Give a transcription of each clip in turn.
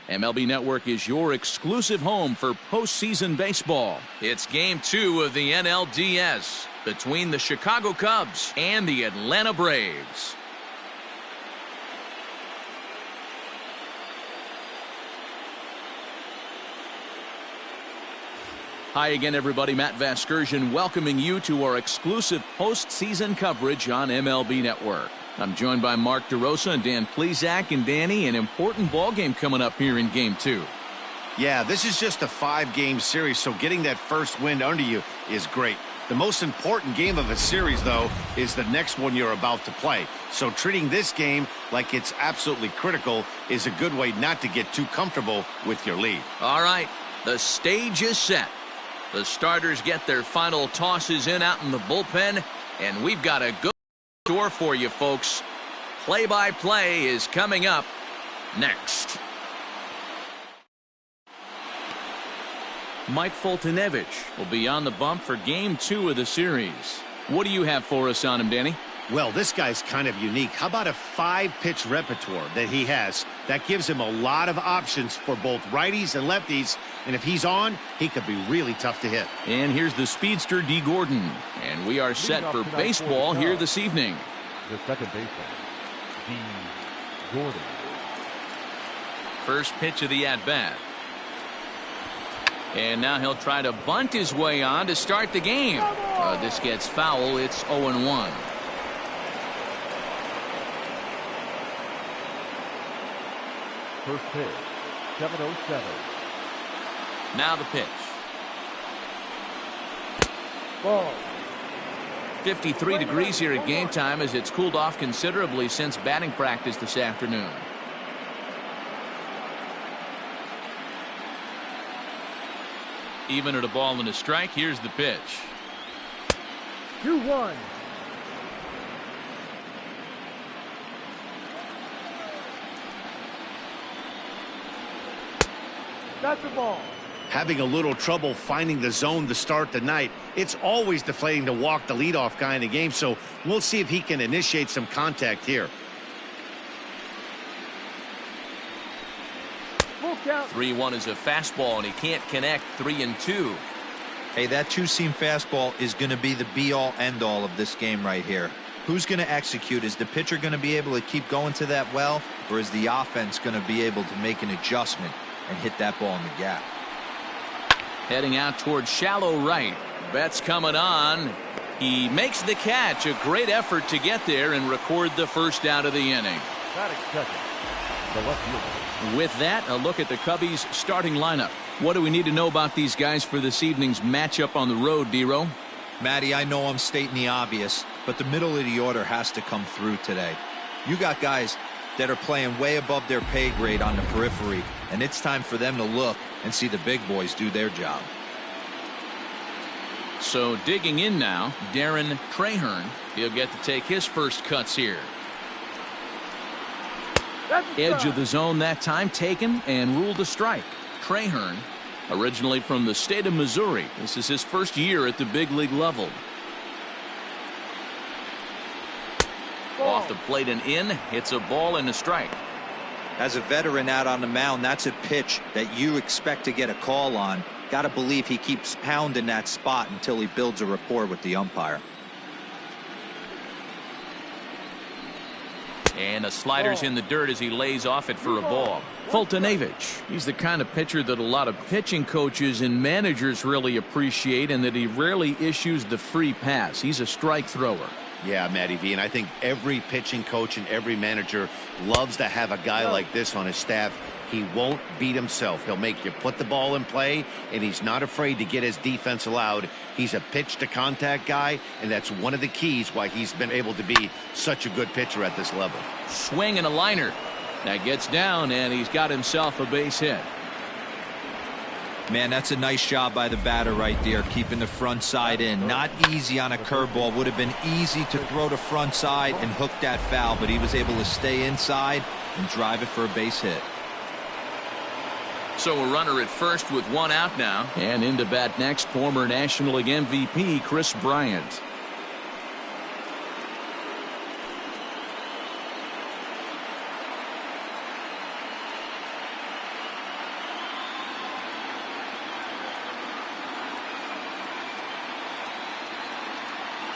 MLB Network is your exclusive home for postseason baseball. It's Game 2 of the NLDS between the Chicago Cubs and the Atlanta Braves. Hi again, everybody. Matt Vasgersian welcoming you to our exclusive postseason coverage on MLB Network. I'm joined by Mark DeRosa and Dan Plesac. And Danny, an important ball game coming up here in Game 2. Yeah, this is just a 5-game series, so getting that first win under you is great. The most important game of a series, though, is the next one you're about to play. So treating this game like it's absolutely critical is a good way not to get too comfortable with your lead. All right, the stage is set. The starters get their final tosses in out in the bullpen, and we've got a good store for you, folks. Play-by-play is coming up next. Mike Foltynewicz will be on the bump for Game 2 of the series. What do you have for us on him, Danny? Well, this guy's kind of unique. How about a 5-pitch repertoire that he has? That gives him a lot of options for both righties and lefties. And if he's on, he could be really tough to hit. And here's the speedster, D. Gordon. And we are set for baseball here this evening. The second baseman, D. Gordon. First pitch of the at-bat. And now he'll try to bunt his way on to start the game. This gets foul. It's 0-1. First pitch, 7:07. Now the pitch. Ball. 53 degrees here at game time as it's cooled off considerably since batting practice this afternoon. Even at a ball and a strike, here's the pitch. 2-1. That's the ball. Having a little trouble finding the zone to start the night. It's always deflating to walk the leadoff guy in the game, so we'll see if he can initiate some contact here. 3-1 is a fastball, and he can't connect. 3-2. Hey, that two-seam fastball is going to be the be-all, end-all of this game right here. Who's going to execute? Is the pitcher going to be able to keep going to that well, or is the offense going to be able to make an adjustment and hit that ball in the gap? Heading out towards shallow right. Betts coming on. He makes the catch. A great effort to get there and record the first out of the inning. The left fielder. With that, a look at the Cubbies starting lineup. What do we need to know about these guys for this evening's matchup on the road, D-Row? Matty, I know I'm stating the obvious, but the middle of the order has to come through today. You got guys that are playing way above their pay grade on the periphery, and it's time for them to look and see the big boys do their job. So digging in now, Darren Crayhearn. He'll get to take his first cuts here. Edge of the zone that time taken and ruled a strike. Crayhearn, originally from the state of Missouri. This is his first year at the big league level. Off the plate and in. It's a ball and a strike. As a veteran out on the mound, that's a pitch that you expect to get a call on. Got to believe he keeps pounding that spot until he builds a rapport with the umpire. And a slider's in the dirt as he lays off it for a ball. Foltynewicz, he's the kind of pitcher that a lot of pitching coaches and managers really appreciate, and that he rarely issues the free pass. He's a strike thrower. Yeah, Matty V, and I think every pitching coach and every manager loves to have a guy like this on his staff. He won't beat himself. He'll make you put the ball in play, and he's not afraid to get his defense allowed. He's a pitch-to-contact guy, and that's one of the keys why he's been able to be such a good pitcher at this level. Swing and a liner. That gets down, and he's got himself a base hit. Man, that's a nice job by the batter right there, keeping the front side in. Not easy on a curveball. Would have been easy to throw the front side and hook that foul, but he was able to stay inside and drive it for a base hit. So a runner at first with one out now. And into bat next, former National League MVP Kris Bryant.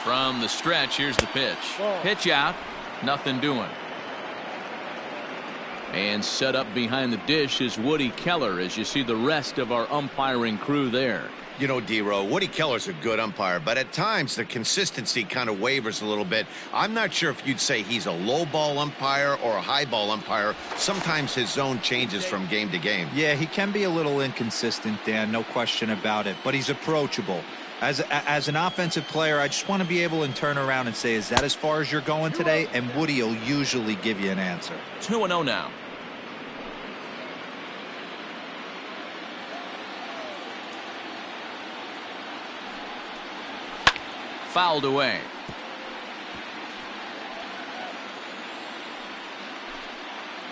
From the stretch, here's the pitch. Pitch out, nothing doing. And set up behind the dish is Woody Keller as you see the rest of our umpiring crew there. You know, D-Row, Woody Keller's a good umpire, but at times the consistency kind of wavers a little bit. I'm not sure if you'd say he's a low ball umpire or a high ball umpire. Sometimes his zone changes from game to game. Yeah, he can be a little inconsistent, Dan, no question about it, but he's approachable. As an offensive player, I just want to be able to turn around and say, is that as far as you're going today? And Woody will usually give you an answer. 2-0 now. Fouled away.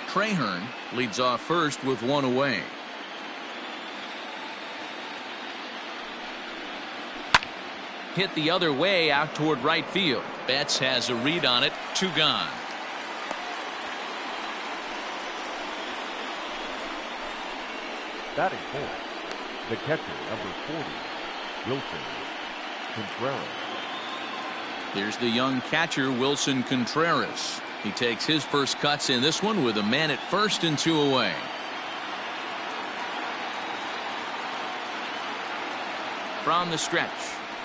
Crayhearn leads off first with one away. Hit the other way out toward right field. Betts has a read on it. 2 gone. Batting fourth, the catcher, number 40, Wilson Contreras. Here's the young catcher, Wilson Contreras. He takes his first cuts in this one with a man at first and 2 away. From the stretch.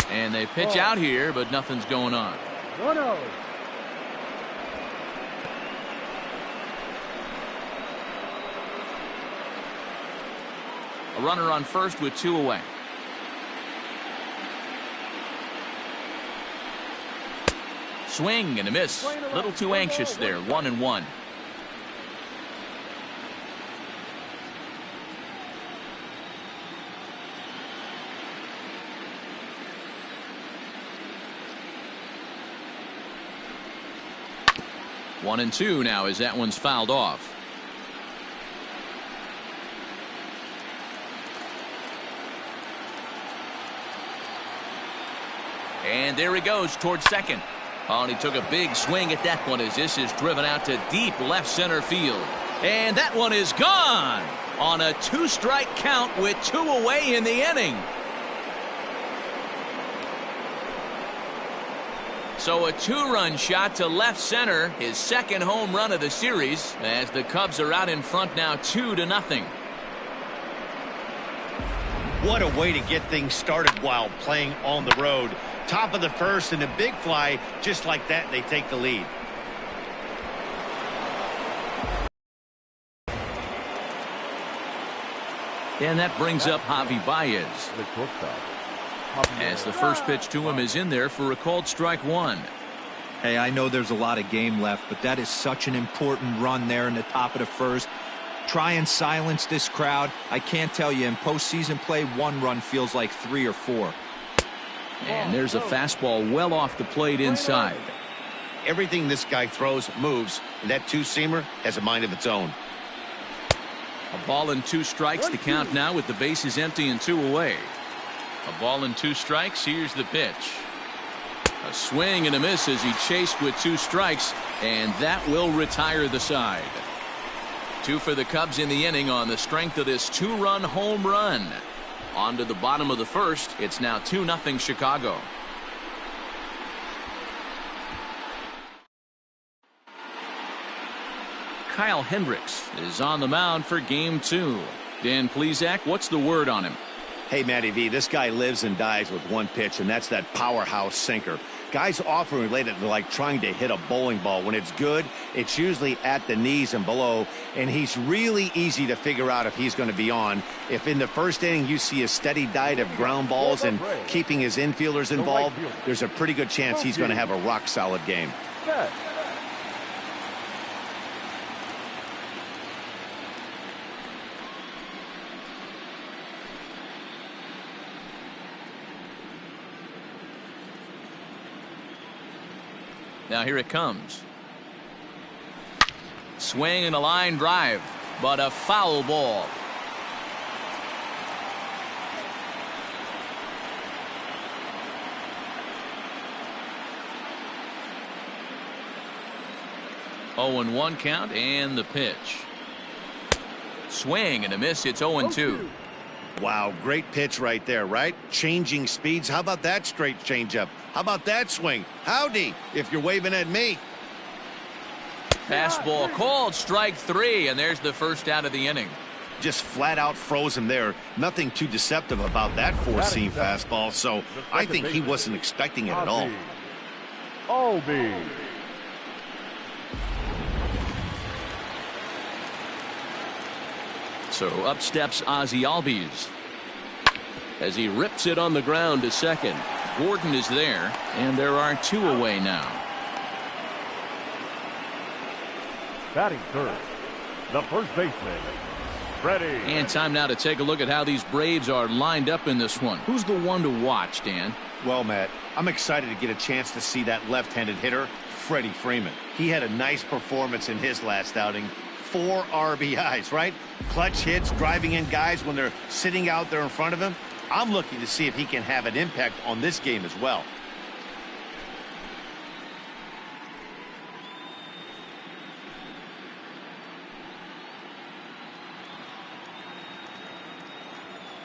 And they pitch out here, but nothing's going on. 1-0. A runner on first with 2 away. Swing and a miss. A little too anxious there. 1-1. One and 2 now as that one's fouled off. And there he goes towards second. Oh, and he took a big swing at that one as this is driven out to deep left center field. And that one is gone on a 2-strike count with 2 away in the inning. So a 2-run shot to left center, his second home run of the series, as the Cubs are out in front now 2-0. What a way to get things started while playing on the road. Top of the first and a big fly, just like that, they take the lead. And that brings up Javi Baez. The shortstop, As the first pitch to him is in there for a called strike 1. Hey, I know there's a lot of game left, but that is such an important run there in the top of the first. Try and silence this crowd. I can't tell you, in postseason play, 1 run feels like 3 or 4. And there's a fastball well off the plate inside. Everything this guy throws moves, and that 2-seamer has a mind of its own. A ball and 2 strikes to count now with the bases empty and 2 away. A ball and 2 strikes. Here's the pitch. A swing and a miss as he chased with 2 strikes, and that will retire the side. 2 for the Cubs in the inning on the strength of this 2-run home run. On to the bottom of the first. It's now 2-0 Chicago. Kyle Hendricks is on the mound for game 2. Dan Plesac, what's the word on him? Hey, Matty V, this guy lives and dies with one pitch, and that's that powerhouse sinker. Guys often relate it to like trying to hit a bowling ball. When it's good, it's usually at the knees and below, and he's really easy to figure out if he's going to be on. If in the first inning you see a steady diet of ground balls and keeping his infielders involved, there's a pretty good chance he's going to have a rock-solid game. Now here it comes. Swing and a line drive, but a foul ball. Oh, and 1 count and the pitch. Swing and a miss. It's 0-2. Wow, great pitch right there, right? Changing speeds. How about that straight changeup? How about that swing? Howdy, if you're waving at me. Fastball called, strike 3, and there's the first out of the inning. Just flat out froze him there. Nothing too deceptive about that four-seam fastball, so I think he wasn't expecting it at all. Albi. So up steps Ozzie Albies as he rips it on the ground to second. Gordon is there, and there are 2 away now. Batting third, the first baseman, Freddie. And time now to take a look at how these Braves are lined up in this one. Who's the one to watch, Dan? Well, Matt, I'm excited to get a chance to see that left-handed hitter, Freddie Freeman. He had a nice performance in his last outing. 4 RBIs, right? Clutch hits, driving in guys when they're sitting out there in front of him. I'm looking to see if he can have an impact on this game as well.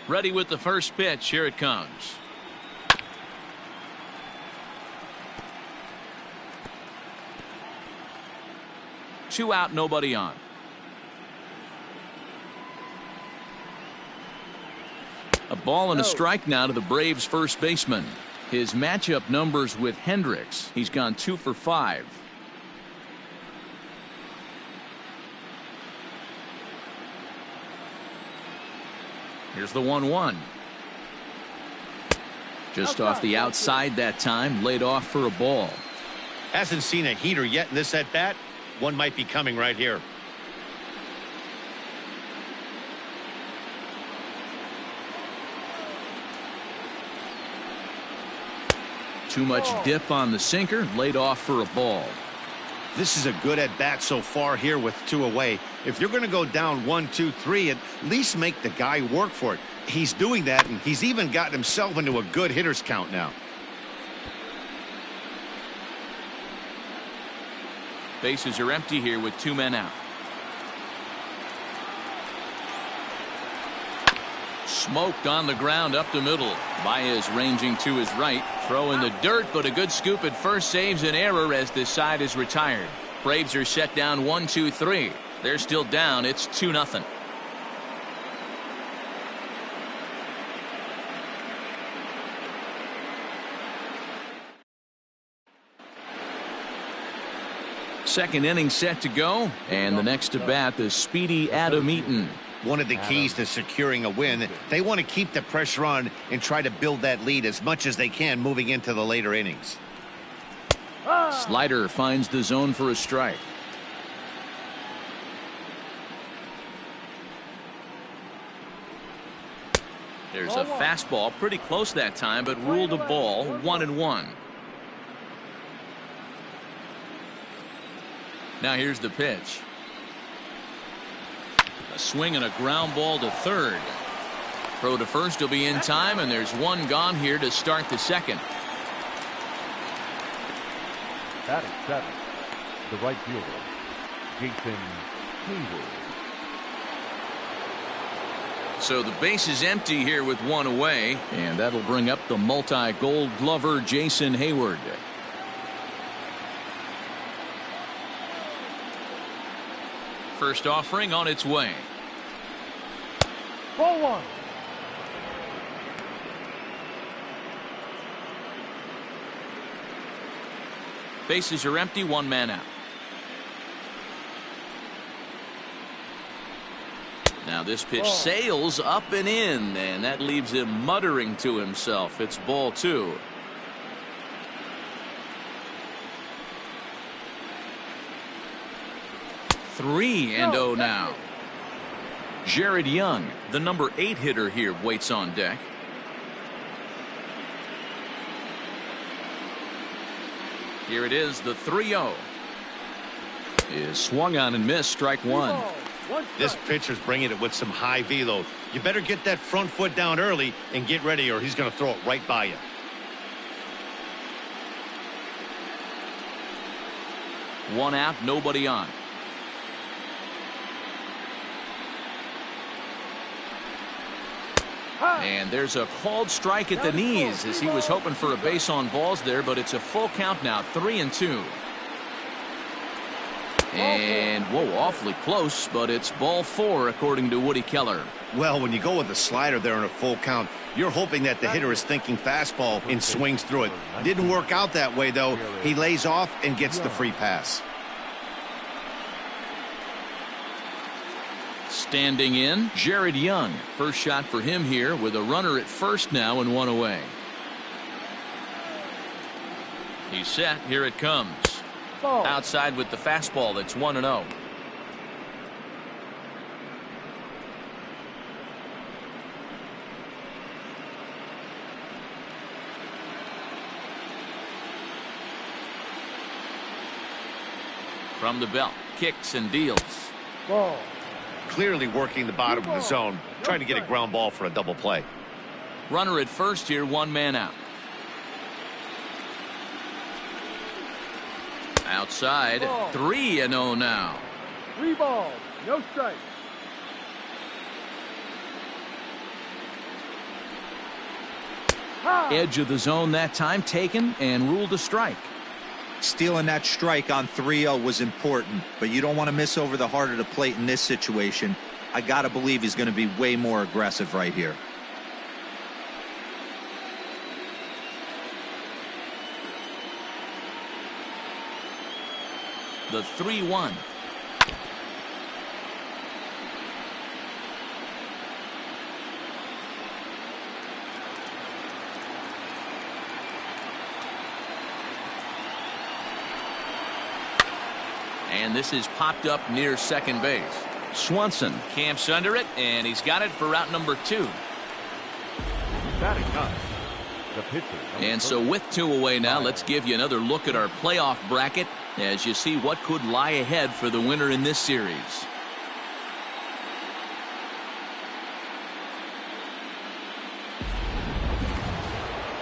Ready with the first pitch. Here it comes. Two out, nobody on. A ball and a strike now to the Braves first baseman. His matchup numbers with Hendricks. He's gone 2 for 5. Here's the 1-1. Just off the outside that time, laid off for a ball. Hasn't seen a heater yet in this at-bat. One might be coming right here. Too much dip on the sinker, laid off for a ball. This is a good at-bat so far here with 2 away. If you're going to go down 1, 2, 3, at least make the guy work for it. He's doing that, and he's even gotten himself into a good hitter's count now. Bases are empty here with 2 men out. Smoked on the ground up the middle. Baez ranging to his right. Throw in the dirt, but a good scoop at first saves an error as this side is retired. Braves are set down 1, 2, 3. They're still down. It's 2-0. Second inning set to go, and the next to bat, the speedy Adam Eaton. One of the keys to securing a win, they want to keep the pressure on and try to build that lead as much as they can moving into the later innings. Slider finds the zone for a strike. There's a fastball pretty close that time, but ruled a ball. 1-1. Now here's the pitch. A swing and a ground ball to third. Throw to first will be in time, and there's one gone here to start the second. Batting seventh, the right fielder, Jason Hayward. So the base is empty here with 1 away, and that'll bring up the multi-gold glover Jason Hayward. First offering on its way. Ball 1. Bases are empty, 1 man out. Now this pitch sails up and in, and that leaves him muttering to himself. It's ball 2. Three and 0 now. Jared Young, the number 8 hitter here, waits on deck. Here it is, the 3-0. Is swung on and missed, strike 1. This pitcher's bringing it with some high velo. You better get that front foot down early and get ready, or he's going to throw it right by you. One out, nobody on. And there's a called strike at the knees as he was hoping for a base on balls there, but it's a full count now, 3-2. And, whoa, awfully close, but it's ball 4 according to Woody Keller. Well, when you go with a slider there in a full count, you're hoping that the hitter is thinking fastball and swings through it. Didn't work out that way, though. He lays off and gets the free pass. Standing in, Jared Young. First shot for him here with a runner at first now and 1 away. He's set. Here it comes. Outside with the fastball. That's 1-0. From the belt, kicks and deals. Clearly working the bottom of the zone, trying to get a ground ball for a double play. Runner at first here, 1 man out. Outside, 3-0 now. 3 balls, no strikes. Edge of the zone that time taken and ruled a strike. Stealing that strike on 3-0 was important, but you don't want to miss over the heart of the plate in this situation. I got to believe he's going to be way more aggressive right here. The 3-1. And this is popped up near second base. Swanson camps under it, and he's got it for route number 2. Batting up, the pitcher. And so with 2 away now, let's give you another look at our playoff bracket as you see what could lie ahead for the winner in this series.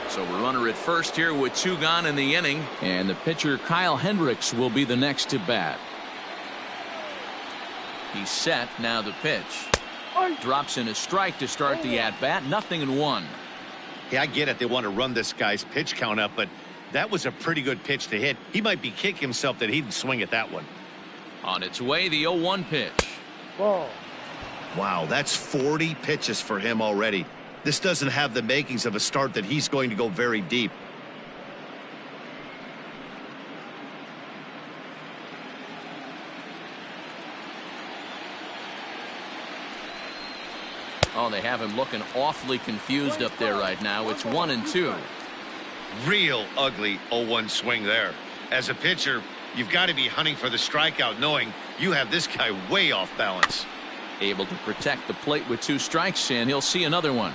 So we're runner at first here with 2 gone in the inning, and the pitcher Kyle Hendricks will be the next to bat. He's set. Now the pitch. Drops in a strike to start the at-bat. 0-1. Yeah, I get it. They want to run this guy's pitch count up, but that was a pretty good pitch to hit. He might be kicking himself that he didn't swing at that one. On its way, the 0-1 pitch. Wow, that's 40 pitches for him already. This doesn't have the makings of a start that he's going to go very deep. Oh, they have him looking awfully confused up there right now. It's 1-2. Real ugly 0-1 swing there. As a pitcher, you've got to be hunting for the strikeout, knowing you have this guy way off balance. Able to protect the plate with 2 strikes, and he'll see another one.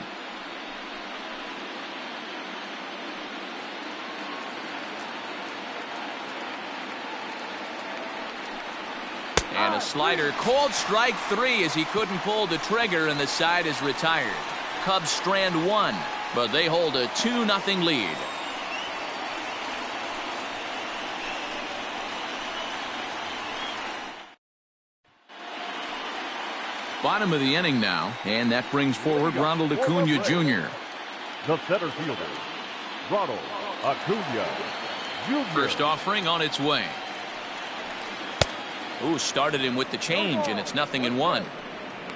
And a slider, called strike 3 as he couldn't pull the trigger, and the side is retired. Cubs strand 1, but they hold a 2-0 lead. Bottom of the inning now, and that brings forward Ronald Acuna Jr. The center fielder, Ronald Acuna Jr. First offering on its way. Ooh, started him with the change, and it's 0-1.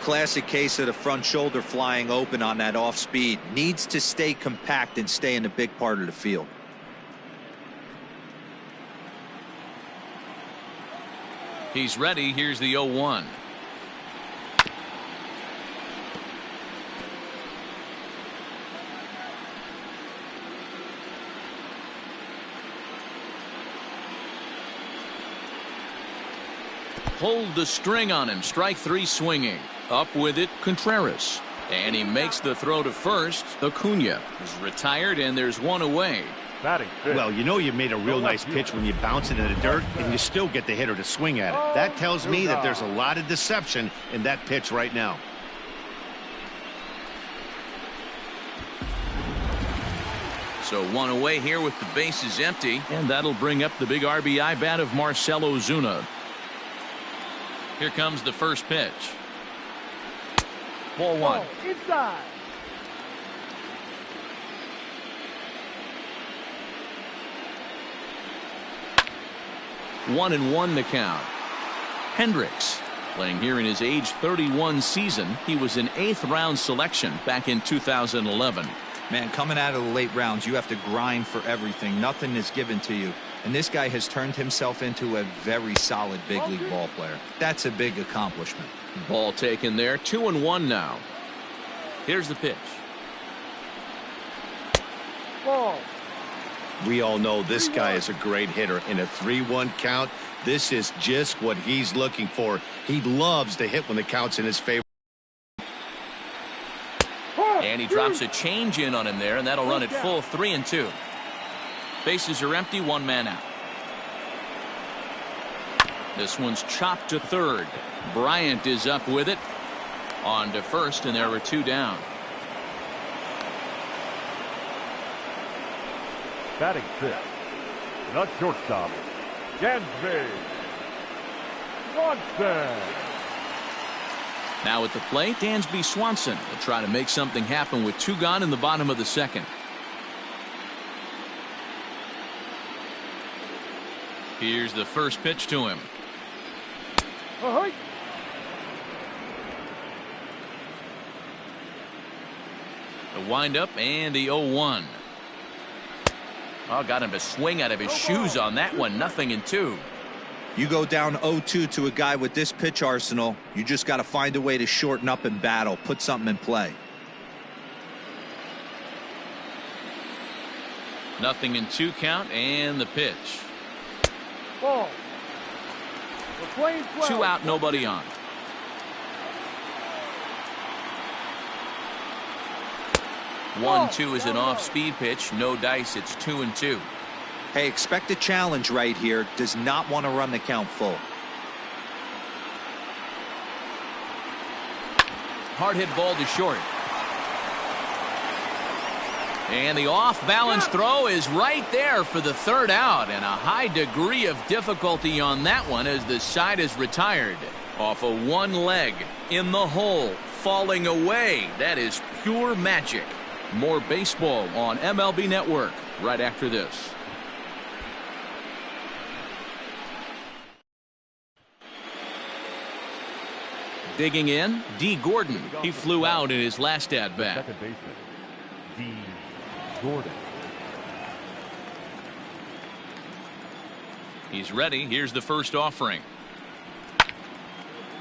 Classic case of the front shoulder flying open on that off speed. Needs to stay compact and stay in the big part of the field. He's ready. Here's the 0-1. Pulled the string on him. Strike 3 swinging. Up with it, Contreras. And he makes the throw to first. Acuna is retired, and there's 1 away. Batting fifth. Well, you know you made a real nice pitch when you bounce it in the dirt and you still get the hitter to swing at it. That tells me that there's a lot of deception in that pitch right now. So 1 away here with the bases empty, and that'll bring up the big RBI bat of Marcell Ozuna. Here comes the first pitch. Ball 1. Inside. 1-1 to count. Hendricks playing here in his age 31 season. He was an 8th round selection back in 2011. Man, coming out of the late rounds, you have to grind for everything. Nothing is given to you. And this guy has turned himself into a very solid big league ball player. That's a big accomplishment. Ball taken there. 2-1 now. Here's the pitch. Ball. We all know this guy is a great hitter. In a 3-1 count, this is just what he's looking for. He loves to hit when the count's in his favor. And he drops a change in on him there, and that'll run it full 3-2. Bases are empty, 1 man out. This one's chopped to third. Bryant is up with it. On to first, and there were 2 down. Batting 5th, the shortstop, Dansby Swanson. Now at the plate, Dansby Swanson will try to make something happen with 2 gone in the bottom of the 2nd. Here's the first pitch to him. Ahoy. The windup and the 0-1. Oh, got him to swing out of his shoes on that one. 0-2. You go down 0-2 to a guy with this pitch arsenal, you just got to find a way to shorten up and battle, put something in play. 0-2 count and the pitch. Ball. We're playing 12. 2 out, nobody on. Ball. 1-2 is an off-speed pitch. No dice. It's 2-2. Hey, expect a challenge right here. Does not want to run the count full. Hard hit ball to short. And the off-balance throw is right there for the 3rd out, and a high degree of difficulty on that one as the side is retired. Off of 1 leg, in the hole, falling away. That is pure magic. More baseball on MLB Network right after this. Digging in, D. Gordon. He flew out in his last at-bat. Second baseman, D. Gordon. He's ready. Here's the first offering.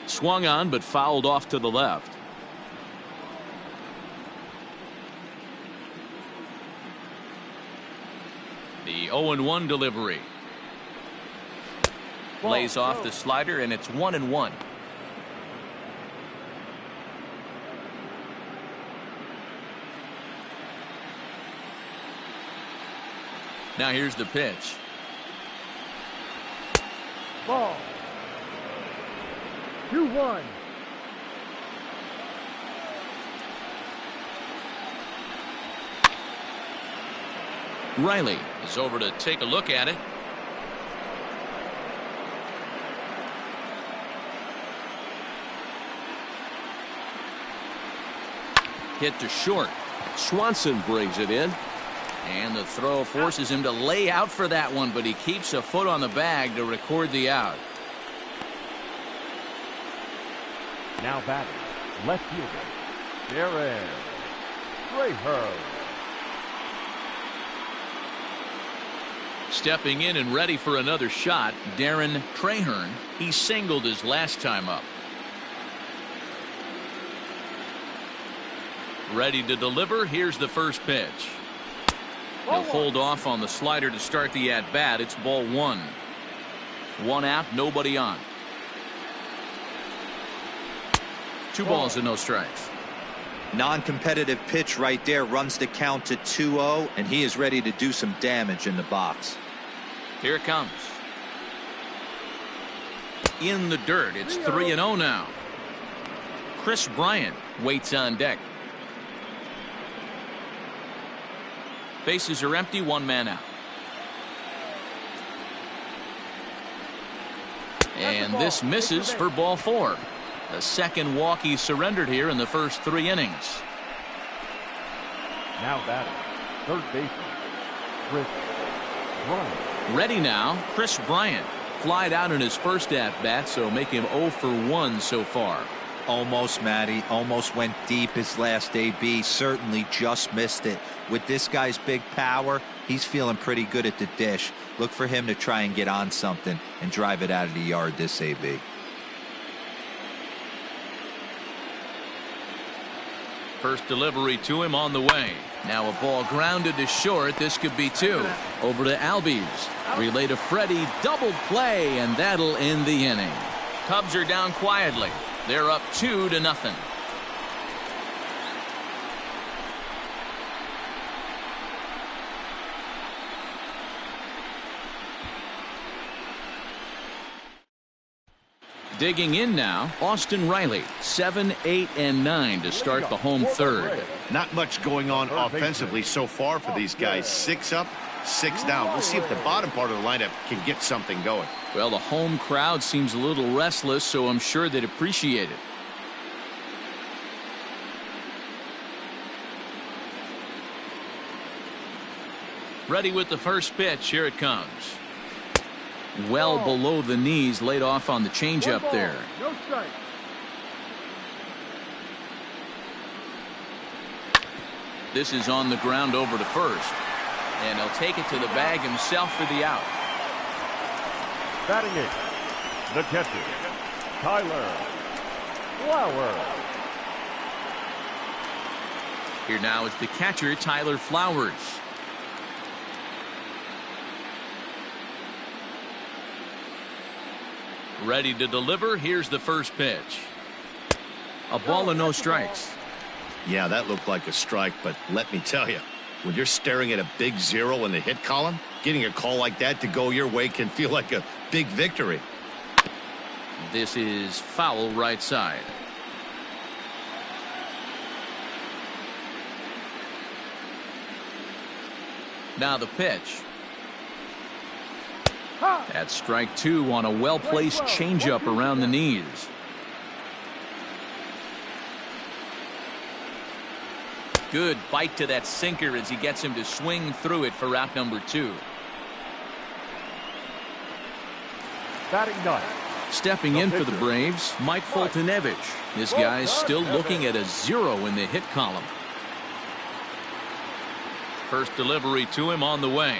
Swung on, but fouled off to the left. The 0-1 delivery. Lays off the slider, and it's 1-1. Now here's the pitch. Ball. 2-1. Riley is over to take a look at it. Hit to short. Swanson brings it in. And the throw forces him to lay out for that one, but he keeps a foot on the bag to record the out. Now batting, left fielder, Darren Crayhearn. Stepping in and ready for another shot, Darren Crayhearn. He singled his last time up. Ready to deliver. Here's the first pitch. He'll hold off on the slider to start the at-bat. It's ball 1. 1 out, nobody on. 2 balls and no strikes. Non-competitive pitch right there, runs the count to 2-0, and he is ready to do some damage in the box. Here it comes. In the dirt. It's 3-0 now. Kris Bryant waits on deck. Bases are empty, 1 man out. And this misses for ball 4. The second walk he surrendered here in the first 3 innings. Now batting, third baseman, Kris Bryant. Ready now, Kris Bryant. Flied out in his first at-bat, so make him 0 for 1 so far. Almost, Matty. Almost went deep his last AB. Certainly just missed it. With this guy's big power, he's feeling pretty good at the dish. Look for him to try and get on something and drive it out of the yard this AB. First delivery to him on the way. Now a ball grounded to short. This could be 2. Over to Albies. Relay to Freddie. Double play, and that'll end the inning. Cubs are down quietly. They're up 2-0. Digging in now, Austin Riley. 7, 8, and 9 to start the home third. Not much going on offensively so far for these guys. 6 up, 6 down. We'll see if the bottom part of the lineup can get something going. Well, the home crowd seems a little restless, so I'm sure they'd appreciate it. Ready with the first pitch. Here it comes. Well below the knees, laid off on the changeup there. No strike. This is on the ground over to first. And he'll take it to the bag himself for the out. Batting eighth, the catcher, Tyler Flowers. Here now is the catcher, Tyler Flowers. Ready to deliver. Here's the first pitch. A ball and no strikes. Yeah, that looked like a strike, but let me tell you, when you're staring at a big 0 in the hit column, getting a call like that to go your way can feel like a big victory. This is foul right side. Now the pitch. That's strike 2 on a well-placed changeup around the knees. Good bite to that sinker as he gets him to swing through it for out number 2. Batting ninth. Stepping in for the Braves, Mike Foltynewicz. This guy's still looking at a 0 in the hit column. First delivery to him on the way.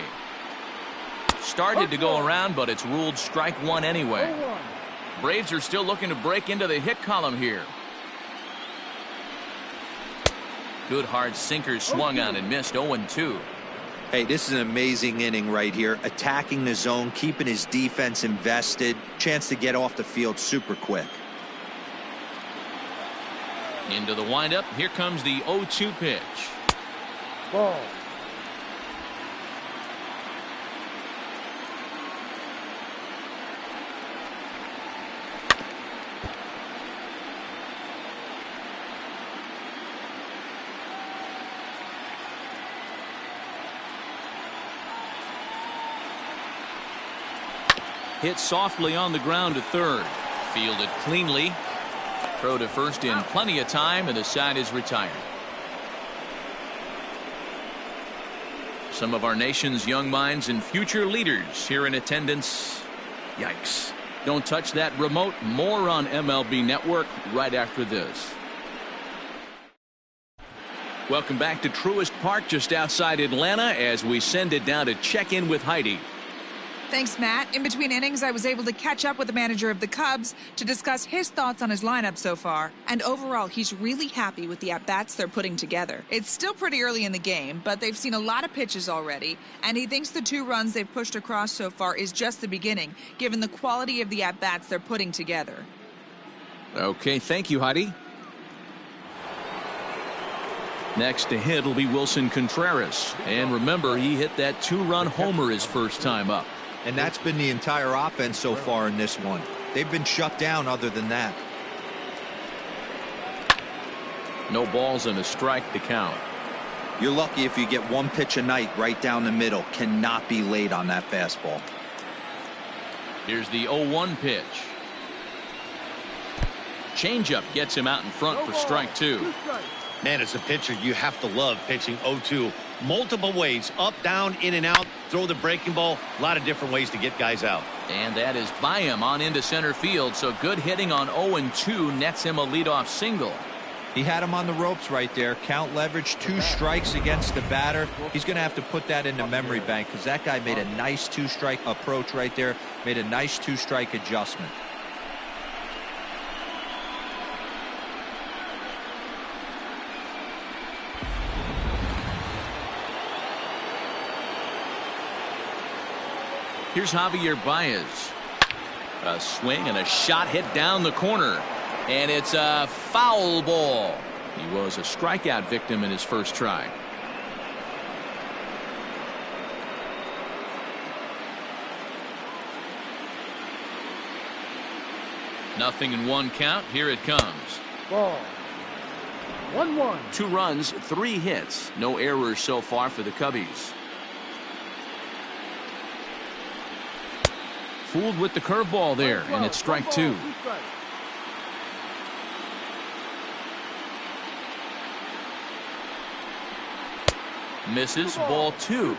Started to go around, but it's ruled strike 1 anyway. Braves are still looking to break into the hit column here. Good hard sinker swung on and missed. 0-2. Hey, this is an amazing inning right here. Attacking the zone, keeping his defense invested. Chance to get off the field super quick. Into the windup. Here comes the 0-2 pitch. Ball. Hit softly on the ground to third. Fielded cleanly. Throw to first in plenty of time, and the side is retired. Some of our nation's young minds and future leaders here in attendance. Yikes. Don't touch that remote. More on MLB Network right after this. Welcome back to Truist Park just outside Atlanta as we send it down to check in with Heidi. Thanks, Matt. In between innings, I was able to catch up with the manager of the Cubs to discuss his thoughts on his lineup so far. And overall, he's really happy with the at-bats they're putting together. It's still pretty early in the game, but they've seen a lot of pitches already, and he thinks the 2 runs they've pushed across so far is just the beginning, given the quality of the at-bats they're putting together. Okay, thank you, Heidi. Next to hit will be Wilson Contreras. And remember, he hit that 2-run homer his first time up. And that's been the entire offense so far in this one. They've been shut down other than that. No balls and a strike to count. You're lucky if you get 1 pitch a night right down the middle. Cannot be late on that fastball. Here's the 0-1 pitch. Changeup gets him out in front for strike 2. Man, as a pitcher, you have to love pitching 0-2 multiple ways, up, down, in and out. throw the breaking ball. A lot of different ways to get guys out. And that is by him on into center field. So good hitting on 0-2 nets him a leadoff single. He had him on the ropes right there. Count leverage, 2 strikes against the batter. He's going to have to put that into memory bank because that guy made a nice 2-strike approach right there. Made a nice 2-strike adjustment. Here's Javi Baez. A swing and a shot hit down the corner. And it's a foul ball. He was a strikeout victim in his first try. Nothing in 1 count. Here it comes. Ball. 1-1. 2 runs, 3 hits. No errors so far for the Cubbies. Fooled with the curveball there, and it's strike 2. Misses, ball 2.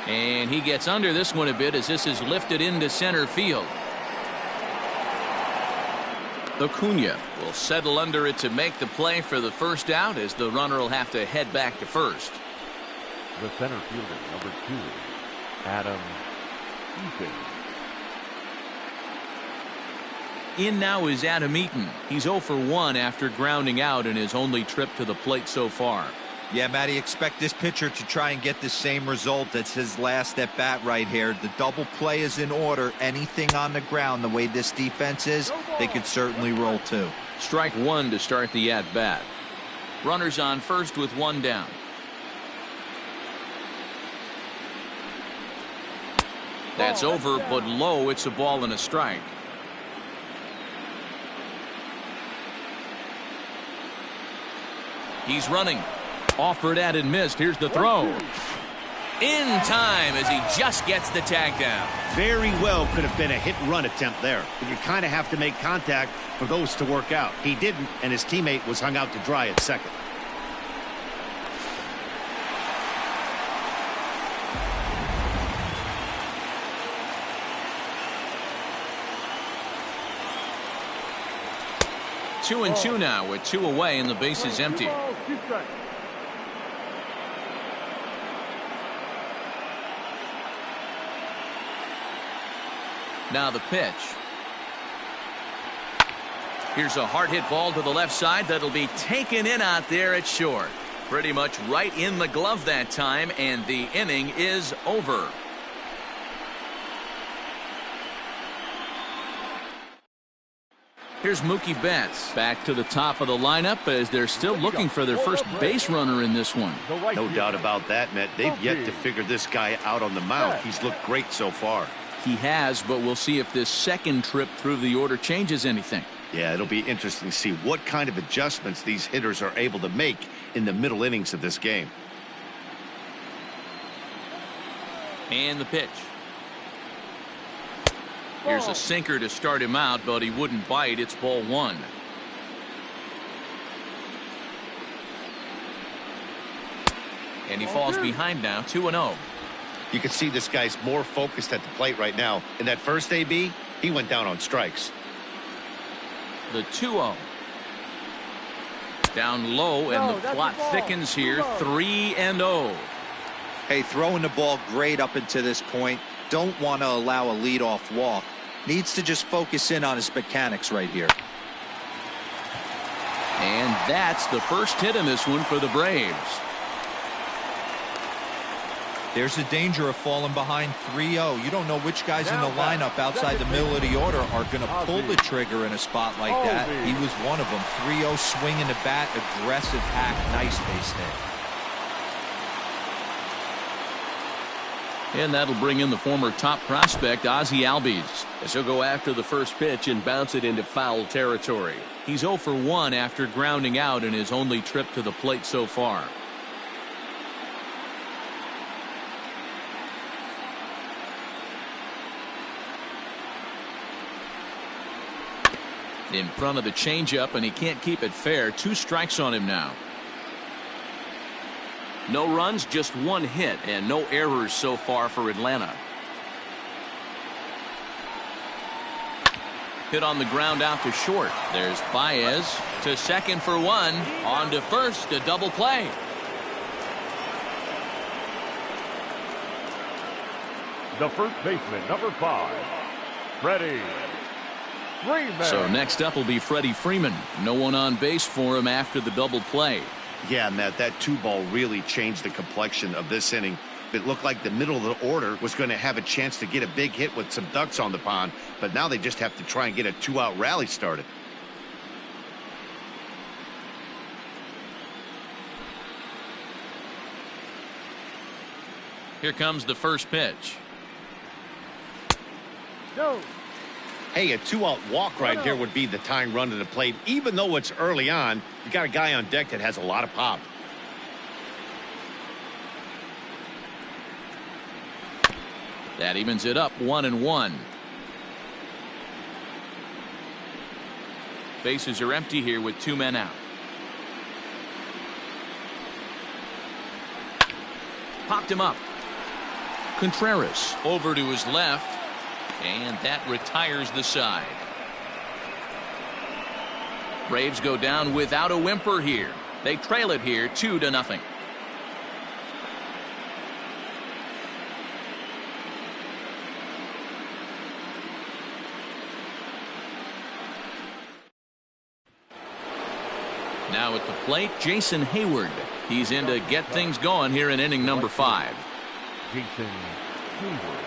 And he gets under this one a bit as this is lifted into center field. Acuna will settle under it to make the play for the first out as the runner will have to head back to first. The center fielder, number 2, Eaton. In now is Eaton. He's 0 for 1 after grounding out in his only trip to the plate so far. Yeah, Matty, expect this pitcher to try and get the same result. That's his last at bat right here. The double play is in order. Anything on the ground, the way this defense is, they could certainly roll 2. Strike 1 to start the at bat. Runners on first with 1 down. That's over, but low. It's a ball and a strike. He's running. Offered at and missed. Here's the throw. In time as he just gets the tag down. Very well could have been a hit-and-run attempt there. But you kind of have to make contact for those to work out. He didn't, and his teammate was hung out to dry at second. Two and 2 now with 2 away and the base is empty. Now the pitch. Here's a hard hit ball to the left side that'll be taken in out there at short. Pretty much right in the glove that time, and the inning is over. Here's Mookie Betts back to the top of the lineup as they're still looking for their first base runner in this one. No doubt about that, Matt. They've yet to figure this guy out on the mound. He's looked great so far. He has, but we'll see if this second trip through the order changes anything. Yeah, it'll be interesting to see what kind of adjustments these hitters are able to make in the middle innings of this game. And the pitch. Here's a sinker to start him out, but he wouldn't bite. It's ball 1. And he falls behind now, 2-0. You can see this guy's more focused at the plate right now. In that first AB, he went down on strikes. The 2-0. Down low, and the plot thickens here, 3-0. Hey, throwing the ball great up until this point. Don't want to allow a leadoff walk. Needs to just focus in on his mechanics right here. And that's the first hit in this one for the Braves. There's a danger of falling behind 3-0. You don't know which guys in the lineup outside the middle of the order are going to pull the trigger in a spot like that. He was one of them. 3-0 swinging the bat, aggressive hack, nice base hit. And that'll bring in the former top prospect, Ozzie Albies, as he'll go after the first pitch and bounce it into foul territory. He's 0 for 1 after grounding out in his only trip to the plate so far. In front of the changeup, and he can't keep it fair. 2 strikes on him now. No runs, just 1 hit, and no errors so far for Atlanta. Hit on the ground out to short. There's Baez to second for 1. On to first, a double play. The first baseman, number 5, Freddie Freeman. So next up will be Freddie Freeman. No one on base for him after the double play. Yeah, Matt, that 2-ball really changed the complexion of this inning. It looked like the middle of the order was going to have a chance to get a big hit with some ducks on the pond, but now they just have to try and get a 2-out rally started. Here comes the first pitch. No. Hey, a 2-out walk right here would be the tying run to the plate. Even though it's early on, you got a guy on deck that has a lot of pop. That evens it up 1-1. Bases are empty here with 2 men out. Popped him up. Contreras over to his left. And that retires the side. Braves go down without a whimper here. They trail it here 2-0. Now at the plate, Jason Hayward. He's in to get things going here in inning number 5. Jason Hayward.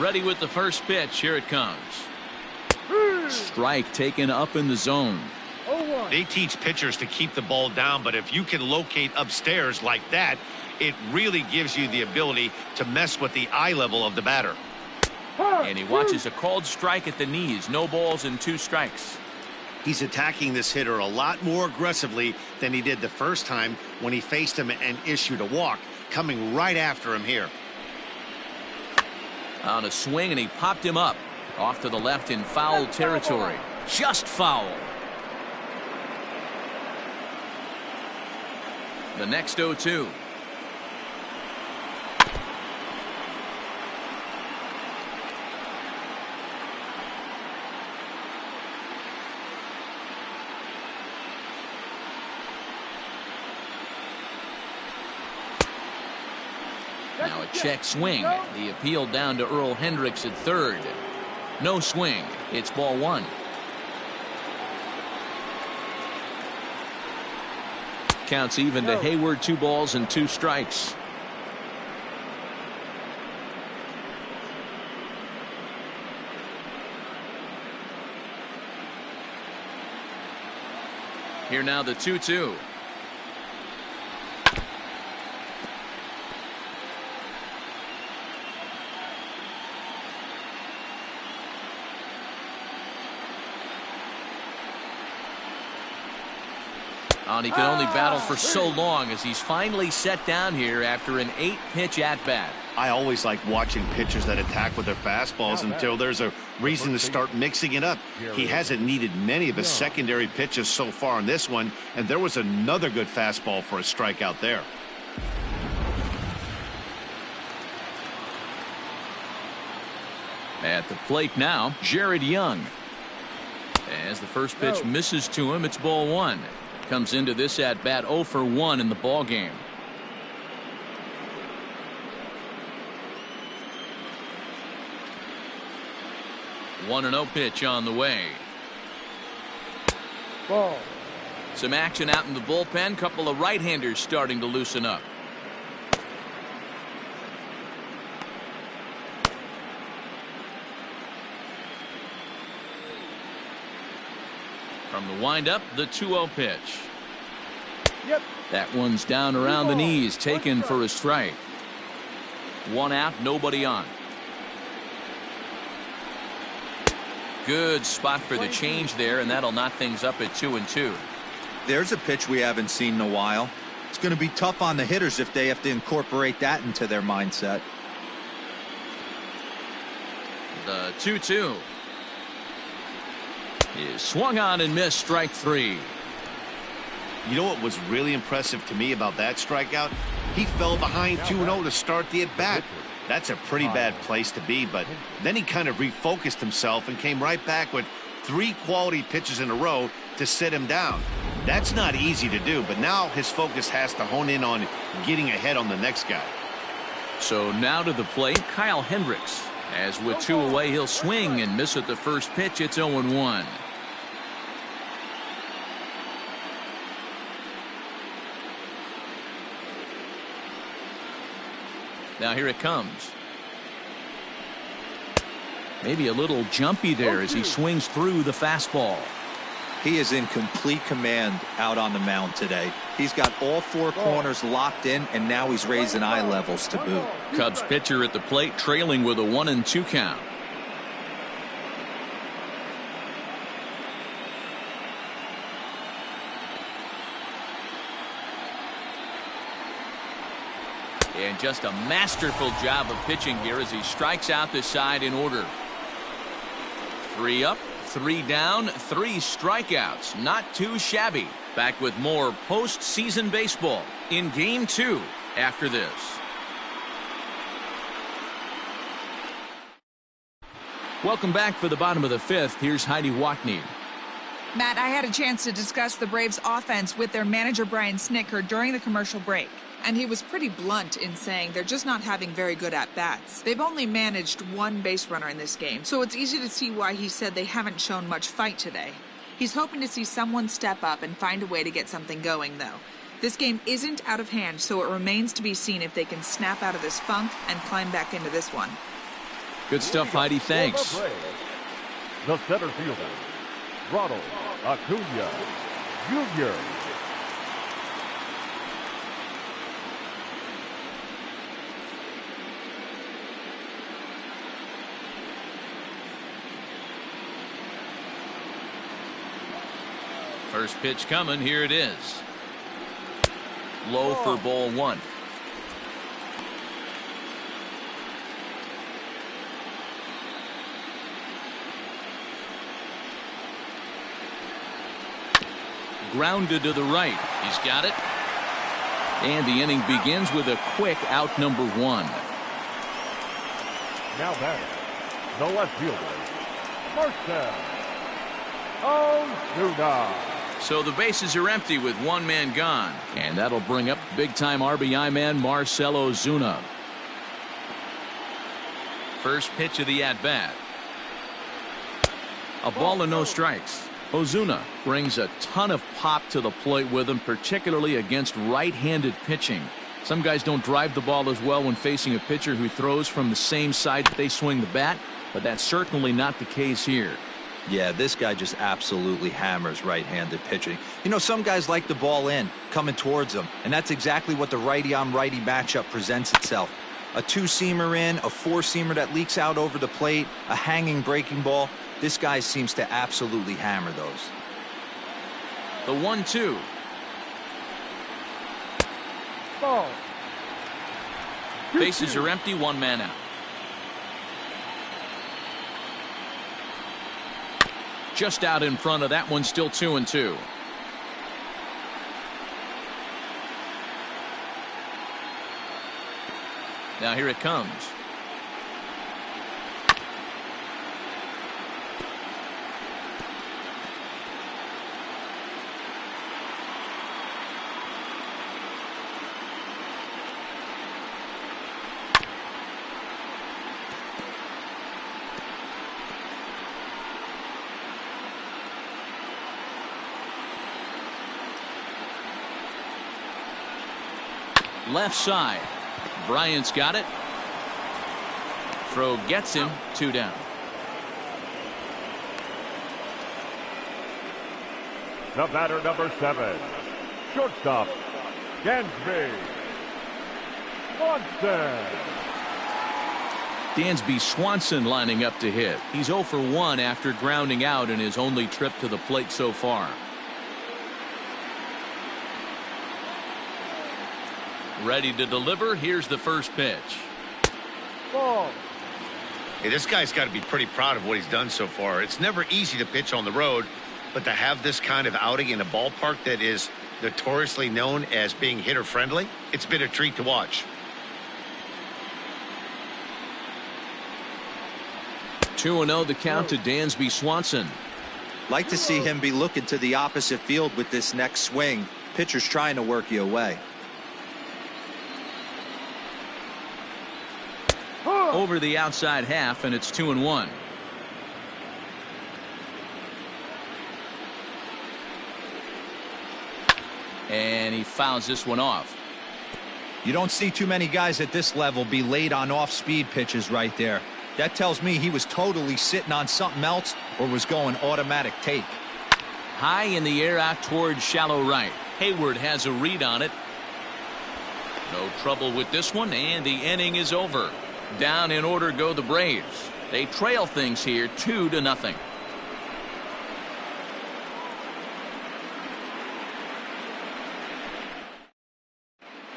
Ready with the first pitch. Here it comes. Strike taken up in the zone. 0-1. They teach pitchers to keep the ball down, but if you can locate upstairs like that, it really gives you the ability to mess with the eye level of the batter. And he watches a called strike at the knees. No balls and 2 strikes. He's attacking this hitter a lot more aggressively than he did the first time when he faced him and issued a walk, coming right after him here. On a swing, and he popped him up. Off to the left in foul territory. Just foul. The next 0-2. Now a check swing. The appeal down to Earl Hendricks at third. No swing. It's ball 1. Counts even to Hayward. 2 balls and 2 strikes. Here now the 2-2. And he can only battle for so long as he's finally set down here after an 8-pitch at-bat. I always like watching pitchers that attack with their fastballs until there's a reason to start mixing it up. He hasn't needed many of his secondary pitches so far in this one, and there was another good fastball for a strikeout there. At the plate now, Jared Young. As the first pitch misses to him, it's ball 1. Comes into this at bat 0 for 1 in the ball game. One 1-0 pitch on the way. Ball. Some action out in the bullpen. Couple of right-handers starting to loosen up. From the windup, the 2-0 pitch. Yep. That one's down around the knees, taken for a strike. 1 out, nobody on. Good spot for the change there, and that'll knock things up at 2-2. There's a pitch we haven't seen in a while. It's going to be tough on the hitters if they have to incorporate that into their mindset. The 2-2 is swung on and missed, strike 3. You know what was really impressive to me about that strikeout? He fell behind 2-0 to start the at-bat. That's a pretty bad place to be, but then he kind of refocused himself and came right back with 3 quality pitches in a row to sit him down. That's not easy to do, but now his focus has to hone in on getting ahead on the next guy. So now to the plate, Kyle Hendricks. As with 2 away, he'll swing and miss at the first pitch. It's 0-1. Now here it comes. Maybe a little jumpy there as he swings through the fastball. He is in complete command out on the mound today. He's got all 4 corners locked in, and now he's raising eye levels to boot. Cubs pitcher at the plate, trailing with a 1-2 count. And just a masterful job of pitching here as he strikes out the side in order. 3 up, 3 down, 3 strikeouts. Not too shabby. Back with more postseason baseball in Game 2 after this. Welcome back for the bottom of the 5th. Here's Heidi Watney. Matt, I had a chance to discuss the Braves' offense with their manager, Brian Snitker, during the commercial break. And he was pretty blunt in saying they're just not having very good at-bats. They've only managed 1 base runner in this game, so it's easy to see why he said they haven't shown much fight today. He's hoping to see someone step up and find a way to get something going, though. This game isn't out of hand, so it remains to be seen if they can snap out of this funk and climb back into this one. Good stuff, Heidi. Thanks. The center fielder, Ronald Acuna Jr. First pitch coming. Here it is. Low for ball 1. Grounded to the right. He's got it. And the inning begins with a quick out number 1. Now batting, the left fielder, Marcell Ozuna. So the bases are empty with 1 man gone. And that'll bring up big-time RBI man Marcell Ozuna. First pitch of the at-bat. A ball and no strikes. Ozuna brings a ton of pop to the plate with him, particularly against right-handed pitching. Some guys don't drive the ball as well when facing a pitcher who throws from the same side that they swing the bat, but that's certainly not the case here. Yeah, this guy just absolutely hammers right-handed pitching. You know, some guys like the ball in, coming towards them, and that's exactly what the righty-on-righty matchup presents itself. A 2-seamer in, a 4-seamer that leaks out over the plate, a hanging breaking ball. This guy seems to absolutely hammer those. The 1-2. Ball. Bases are empty, 1 man out. Just out in front of that one, still 2-2. Now here it comes. Left side. Bryant's got it. Throw gets him. 2 down. The batter, number 7, shortstop, Dansby Swanson. Dansby Swanson lining up to hit. He's 0 for 1 after grounding out in his only trip to the plate so far. Ready to deliver. Here's the first pitch. Ball. Hey, this guy's got to be pretty proud of what he's done so far. It's never easy to pitch on the road, but to have this kind of outing in a ballpark that is notoriously known as being hitter friendly, it's been a treat to watch. 2-0 the count to Dansby Swanson. Like to see him be looking to the opposite field with this next swing. Pitcher's trying to work you away. Over the outside half, and it's 2-1. And he fouls this one off. You don't see too many guys at this level be late on off-speed pitches right there. That tells me he was totally sitting on something else or was going automatic take. High in the air out towards shallow right. Hayward has a read on it. No trouble with this one, and the inning is over. Down in order go the Braves. They trail things here 2-0.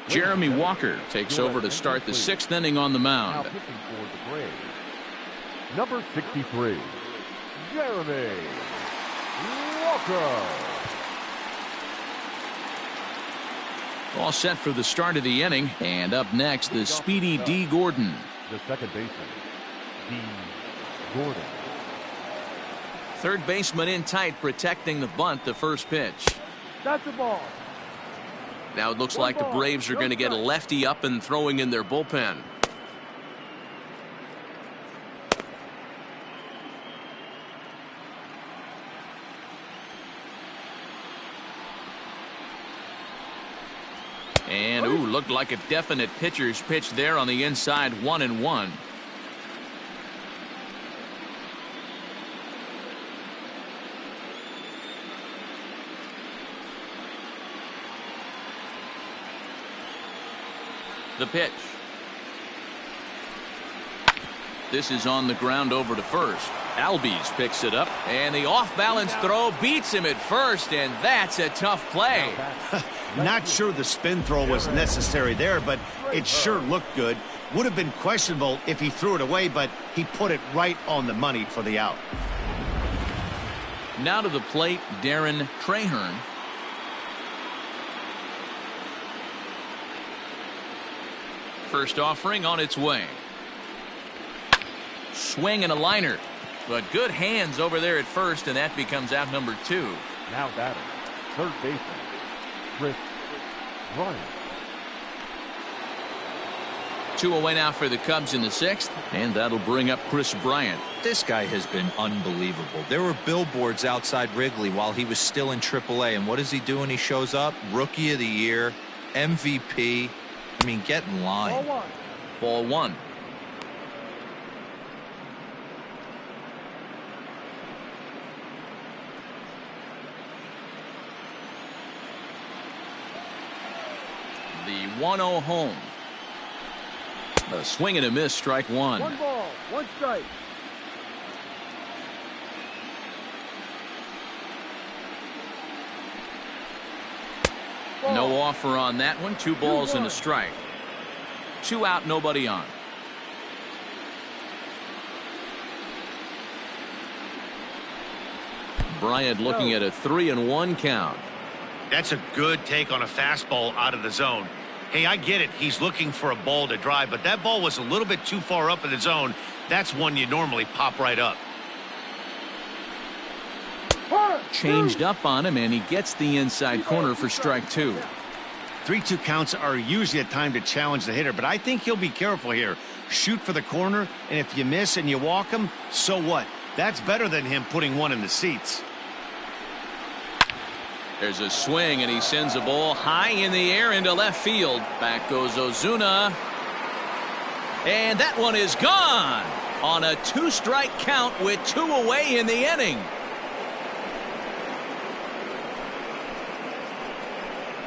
Jeremy Walker takes over to start the 6th inning on the Now mound. pitching for the Braves, number 63, Jeremy Walker. All set for the start of the inning, and up next the speedy D. Gordon. The second baseman, D. Gordon. Third baseman in tight, protecting the bunt. The first pitch. That's the ball. Now it looks like the Braves are going to get a lefty up and throwing in their bullpen. And, ooh, looked like a definite pitcher's pitch there on the inside, 1-1. The pitch. This is on the ground over to first. Albies picks it up, and the off-balance throw beats him at first, and that's a tough play. Not sure the spin throw was necessary there, but it sure looked good. Would have been questionable if he threw it away, but he put it right on the money for the out. Now to the plate, Darren Crayhearn. First offering on its way. Swing and a liner, but good hands over there at first, and that becomes out number 2. Now batting, third baseman, Bryant. 2 away now for the Cubs in the 6th, and that'll bring up Chris Bryant. This guy has been unbelievable. There were billboards outside Wrigley while he was still in AAA, and what is he doing? He shows up, Rookie of the Year, MVP. I mean, get in line. Ball one. Ball 1. The 1-0 home. A swing and a miss, strike 1. 1 ball, 1 strike. Ball. No offer on that one. 2 balls and a strike. 2 out, nobody on. Bryant looking at a 3-1 count. That's a good take on a fastball out of the zone. Hey, I get it. He's looking for a ball to drive, but that ball was a little bit too far up in the zone. That's one you normally pop right up. Changed up on him, and he gets the inside corner for strike 2. 3-2 counts are usually a time to challenge the hitter, but I think he'll be careful here. Shoot for the corner, and if you miss and you walk him, so what? That's better than him putting one in the seats. There's a swing, and he sends a ball high in the air into left field. Back goes Ozuna. And that one is gone on a 2-strike count with 2 away in the inning.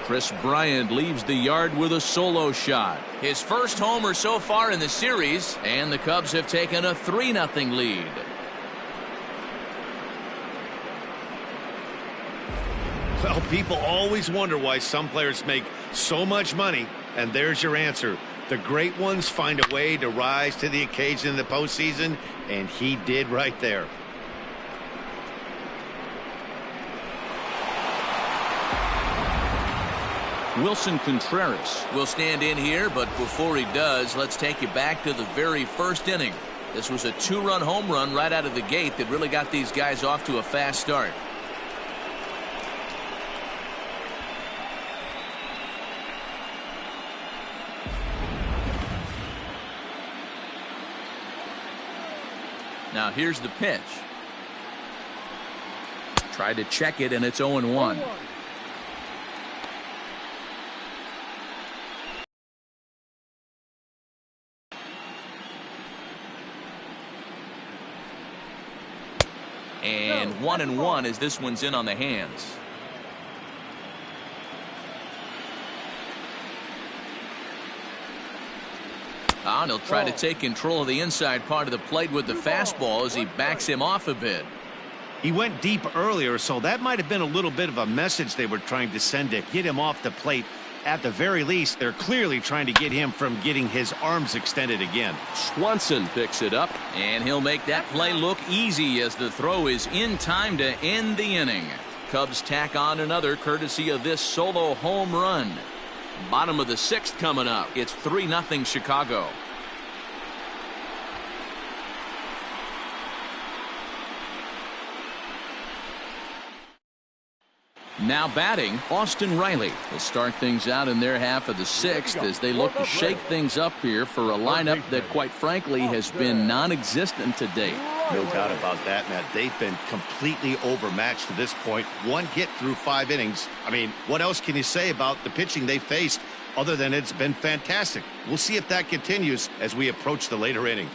Chris Bryant leaves the yard with a solo shot. His first homer so far in the series, and the Cubs have taken a 3-0 lead. Well, people always wonder why some players make so much money And there's your answer. The great ones find a way to rise to the occasion in the postseason, and he did right there. Wilson Contreras will stand in here, but before he does, let's take you back to the very first inning. This was a 2-run home run right out of the gate that really got these guys off to a fast start. Now here's the pitch. Tried to check it, and it's 0-1. And 1-1 as this one's in on the hands. And he'll try to take control of the inside part of the plate with the fastball as he backs him off a bit. He went deep earlier, so that might have been a little bit of a message they were trying to send to get him off the plate. At the very least, they're clearly trying to get him from getting his arms extended again. Swanson picks it up, and he'll make that play look easy as the throw is in time to end the inning. Cubs tack on another courtesy of this solo home run. Bottom of the 6th coming up. It's 3-0 Chicago. Now batting, Austin Riley will start things out in their half of the 6th as they look to shake things up here for a lineup that, quite frankly, has been non-existent to date. No doubt about that, Matt. They've been completely overmatched to this point. 1 hit through 5 innings. I mean, what else can you say about the pitching they faced other than it's been fantastic? We'll see if that continues as we approach the later inning.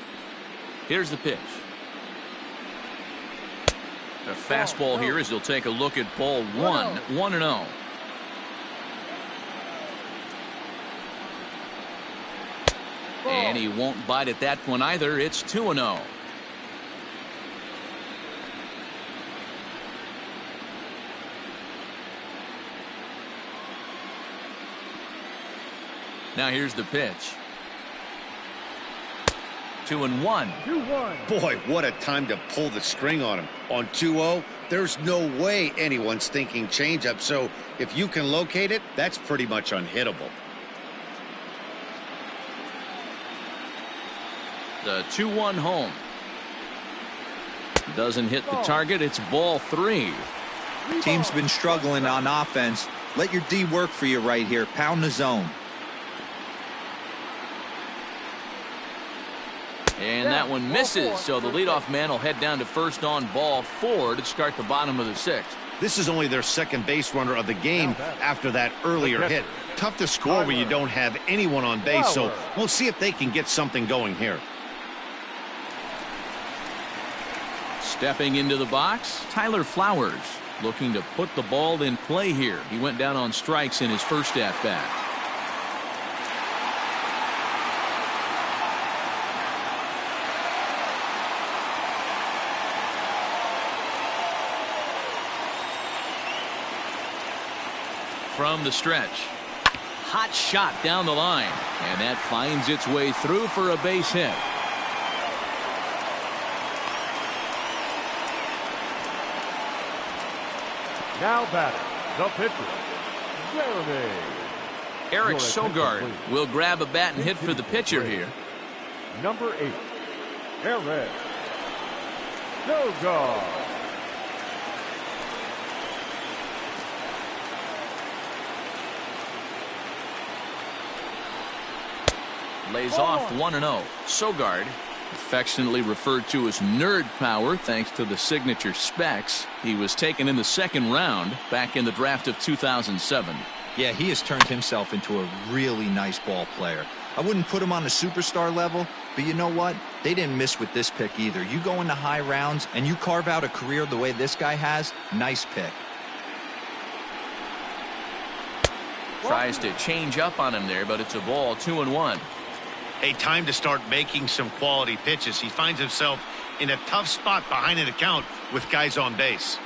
Here's the pitch. A fastball here as he'll take a look at ball 1. 1-0. And he won't bite at that one either. It's 2-0. Now here's the pitch. 2-1. 2-1. Boy, what a time to pull the string on him. On 2-0, there's no way anyone's thinking changeup. So if you can locate it, that's pretty much unhittable. The 2-1 home. Doesn't hit the target. It's ball 3. Team's been struggling on offense. Let your D work for you right here. Pound the zone. And that one misses, so the leadoff man will head down to first on ball 4 to start the bottom of the 6th. This is only their second base runner of the game after that earlier hit. Tough to score when you don't have anyone on base, so we'll see if they can get something going here. Stepping into the box, Tyler Flowers looking to put the ball in play here. He went down on strikes in his first at-bat. From the stretch. Hot shot down the line. And that finds its way through for a base hit. Now batting, the pitcher, Jeremy. Eric Sogard will grab a bat and hit for the pitcher here. Number 8, Eric Sogard. Lays off 1-0. Sogard, affectionately referred to as nerd power thanks to the signature specs. He was taken in the 2nd round back in the draft of 2007. Yeah, he has turned himself into a really nice ball player. I wouldn't put him on the superstar level, but you know what? They didn't miss with this pick either. You go into high rounds and you carve out a career the way this guy has, nice pick. Tries to change up on him there, but it's a ball. 2-1. A time to start making some quality pitches. He finds himself in a tough spot behind an account with guys on base.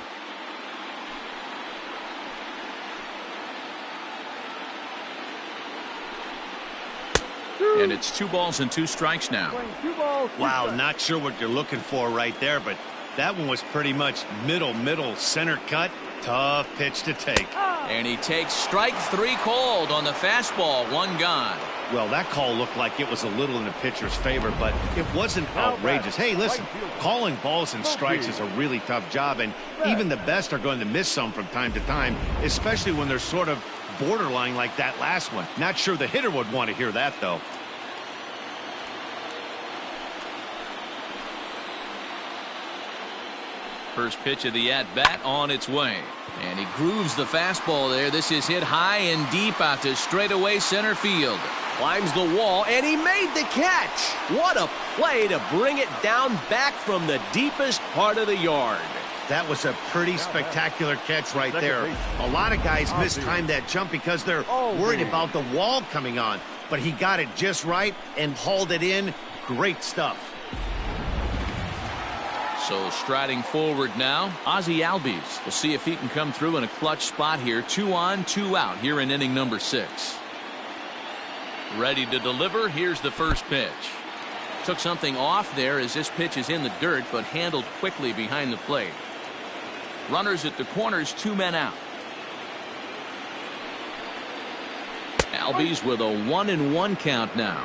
And it's 2 balls and 2 strikes now. Playing 2 balls, 2 Wow, strikes. not sure what you're looking for right there, but that one was pretty much middle, center cut. Tough pitch to take. And he takes strike 3 called on the fastball. 1 gone. Well, that call looked like it was a little in the pitcher's favor, but it wasn't outrageous. Hey, listen, calling balls and strikes is a really tough job, and even the best are going to miss some from time to time, especially when they're sort of borderline like that last one. Not sure the hitter would want to hear that, though. First pitch of the at-bat on its way. And he grooves the fastball there. This is hit high and deep out to straightaway center field. Climbs the wall, and he made the catch. What a play to bring it down back from the deepest part of the yard. That was a pretty spectacular catch right there. A lot of guys mistime that jump because they're worried about the wall coming on. But he got it just right and hauled it in. Great stuff. So striding forward now, Ozzie Albies. We'll see if he can come through in a clutch spot here. 2 on, 2 out here in inning number 6. Ready to deliver. Here's the first pitch. Took something off there as this pitch is in the dirt, but handled quickly behind the plate. Runners at the corners, 2 men out. Albies with a 1-1 count now.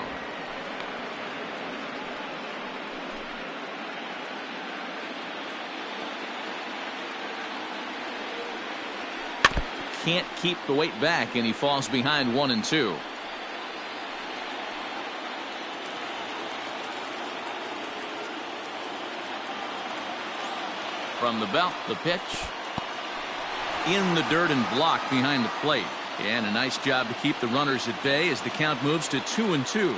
Can't keep the weight back, and he falls behind 1-2. From the belt, the pitch. In the dirt and blocked behind the plate. And a nice job to keep the runners at bay as the count moves to 2-2.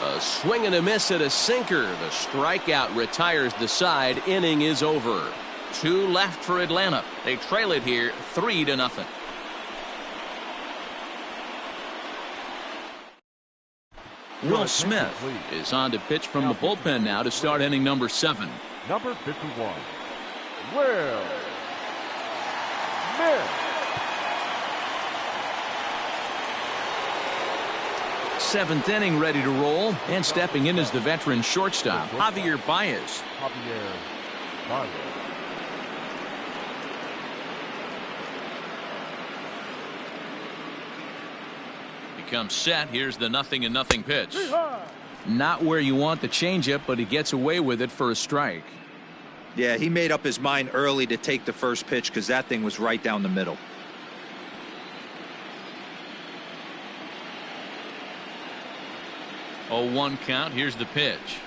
A swing and a miss at a sinker. The strikeout retires the side. Inning is over. 2 left for Atlanta. They trail it here 3-0. Will Smith is on to pitch from the bullpen now to start inning number 7. Number 51, Will Smith. 7th inning ready to roll, and stepping in is the veteran shortstop, Javier Baez. Javier Baez. Becomes set. Here's the 0-0 pitch. Not where you want the changeup, but he gets away with it for a strike. Yeah, he made up his mind early to take the first pitch because that thing was right down the middle. 0-1 count. Here's the pitch.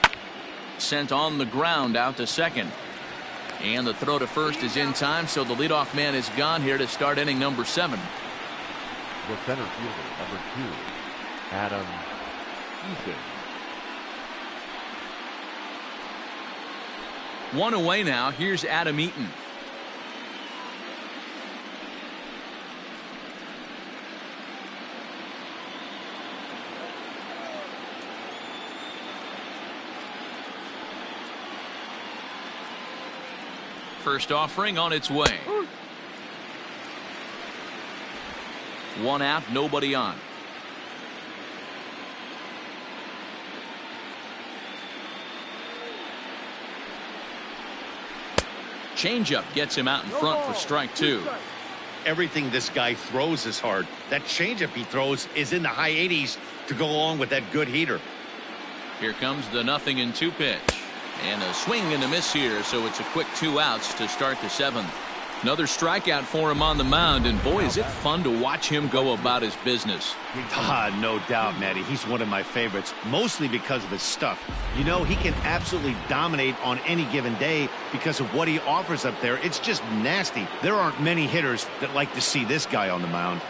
Sent on the ground out to second. And the throw to first is in time, so the leadoff man is gone here to start inning number 7. The center fielder, number 2, Adam Eaton. 1 away now. Here's Adam Eaton. First offering on its way. 1 out, nobody on. Changeup gets him out in front for strike 2. Everything this guy throws is hard. That changeup he throws is in the high 80s to go along with that good heater. Here comes the 0-2 pitch. And a swing and a miss here, so it's a quick 2 outs to start the 7th. Another strikeout for him on the mound, and boy, is it fun to watch him go about his business. No doubt, Matty. He's one of my favorites, mostly because of his stuff. You know, he can absolutely dominate on any given day because of what he offers up there. It's just nasty. There aren't many hitters that like to see this guy on the mound.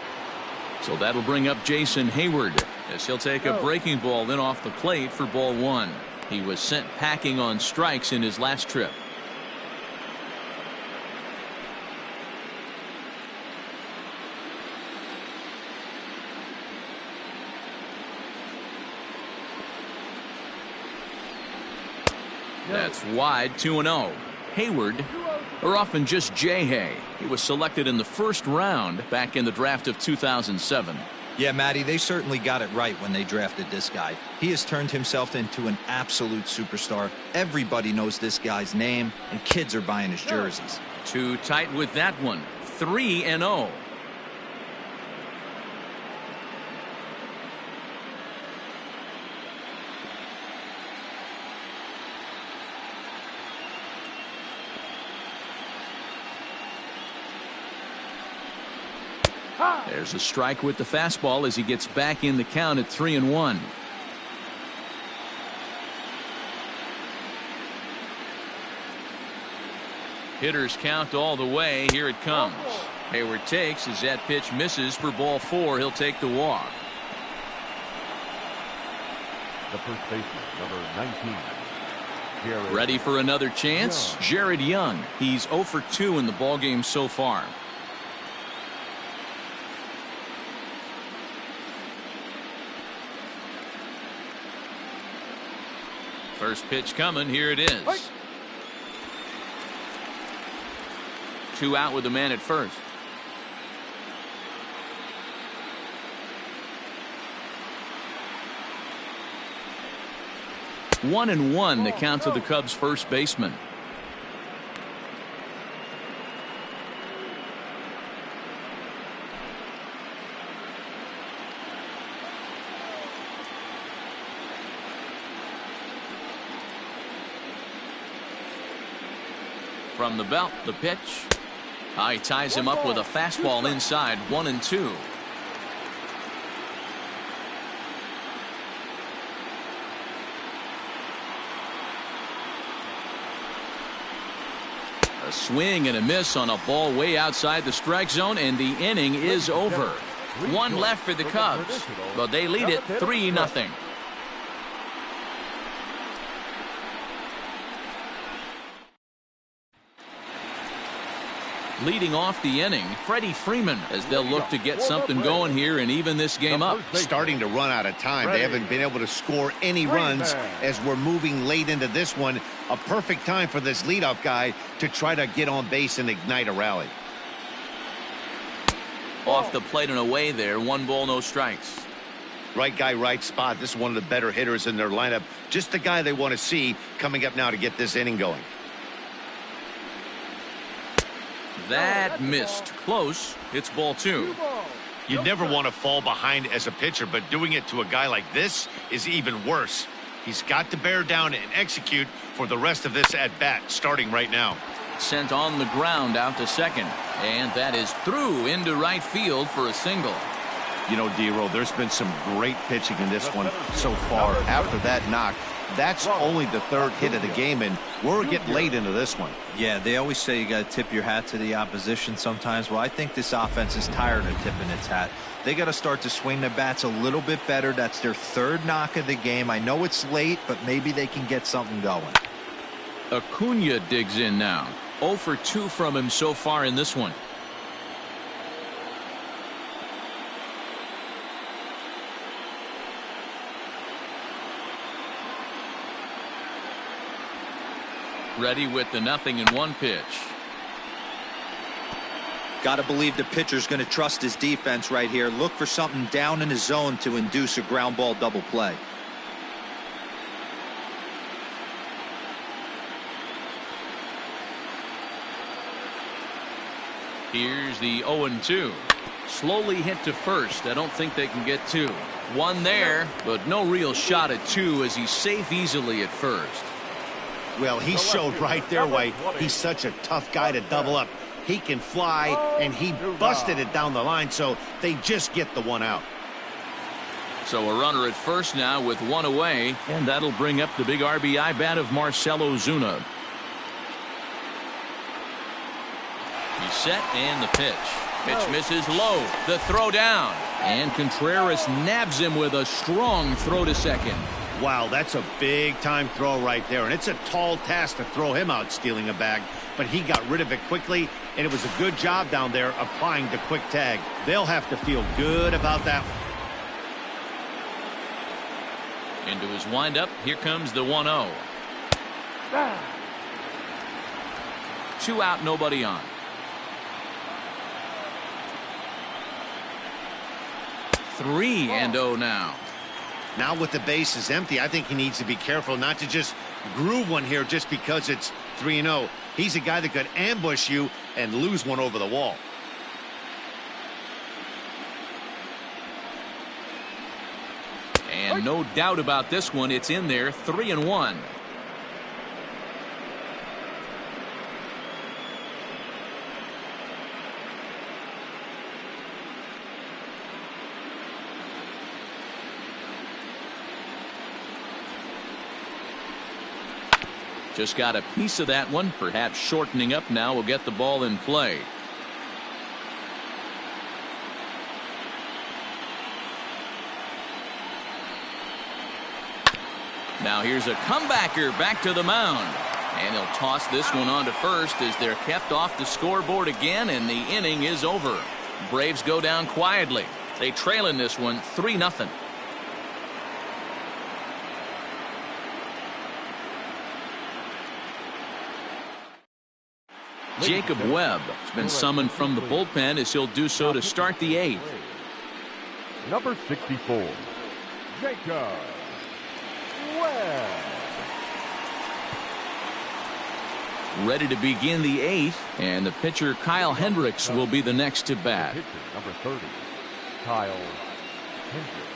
So that'll bring up Jason Hayward as he'll take a breaking ball then off the plate for ball 1. He was sent packing on strikes in his last trip. That's wide. 2-0. Hayward are often just J-Hay. He was selected in the first round back in the draft of 2007. Yeah, Matty, they certainly got it right when they drafted this guy. He has turned himself into an absolute superstar. Everybody knows this guy's name, and kids are buying his jerseys. Too tight with that one. 3-0. There's a strike with the fastball as he gets back in the count at 3-1. Hitters count all the way. Here it comes. Hayward takes as that pitch misses for ball 4. He'll take the walk. The first baseman, number 19. Jared. Ready for another chance? Young. Jared Young. He's 0 for 2 in the ballgame so far. First pitch coming. Here it is. 2 out with the man at first. One and one the count to the Cubs first baseman. From the belt, the pitch. He ties him up with a fastball inside. 1-2. A swing and a miss on a ball way outside the strike zone, and the inning is over. One left for the Cubs, but they lead it 3-0. Leading off the inning, Freddie Freeman, as they'll look to get something going here and even this game up. Starting to run out of time. They haven't been able to score any runs as we're moving late into this one. A perfect time for this leadoff guy to try to get on base and ignite a rally. Off the plate and away there. 1 ball, no strikes. Right guy, right spot. This is one of the better hitters in their lineup. Just the guy they want to see coming up now to get this inning going. That missed. Close. It's ball 2. You never want to fall behind as a pitcher, but doing it to a guy like this is even worse. He's got to bear down and execute for the rest of this at bat, starting right now. Sent on the ground out to second, and that is through into right field for a single. You know, D-Roll, there's been some great pitching in this one so far. After that knock, that's only the 3rd hit of the game, and we're getting late into this one. Yeah, they always say you got to tip your hat to the opposition sometimes. Well, I think this offense is tired of tipping its hat. They got to start to swing their bats a little bit better. That's their 3rd knock of the game. I know it's late, but maybe they can get something going. Acuna digs in now. 0 for 2 from him so far in this one. Ready with the 0-1 pitch. Got to believe the pitcher's going to trust his defense right here. Look for something down in his zone to induce a ground ball double play. Here's the 0-2. Slowly hit to first. I don't think they can get 2. 1 there, but no real shot at 2 as he's safe easily at first. Well, he showed right there why he's such a tough guy to double up. He can fly, and he busted it down the line, so they just get the 1 out. So a runner at first now with 1 away, and that'll bring up the big RBI bat of Marcell Ozuna. He's set, and the pitch. Pitch misses low. The throw down, and Contreras nabs him with a strong throw to second. Wow, that's a big-time throw right there, and it's a tall task to throw him out stealing a bag, but he got rid of it quickly, and it was a good job down there applying the quick tag. They'll have to feel good about that one. Into his windup, here comes the 1-0. 2 out, nobody on. 3-0 now. Now with the bases empty, I think he needs to be careful not to just groove one here just because it's 3-0. He's a guy that could ambush you and lose one over the wall. And no doubt about this one, it's in there. 3-1. Just got a piece of that one. Perhaps shortening up now will get the ball in play. Now here's a comebacker back to the mound. And he'll toss this one on to first as they're kept off the scoreboard again, and the inning is over. Braves go down quietly. They trail in this one 3-0. Jacob Webb has been summoned from the bullpen as he'll do so to start the 8th. Number 64, Jacob Webb. Ready to begin the 8th, and the pitcher Kyle Hendricks will be the next to bat. Pitcher number 30, Kyle Hendricks.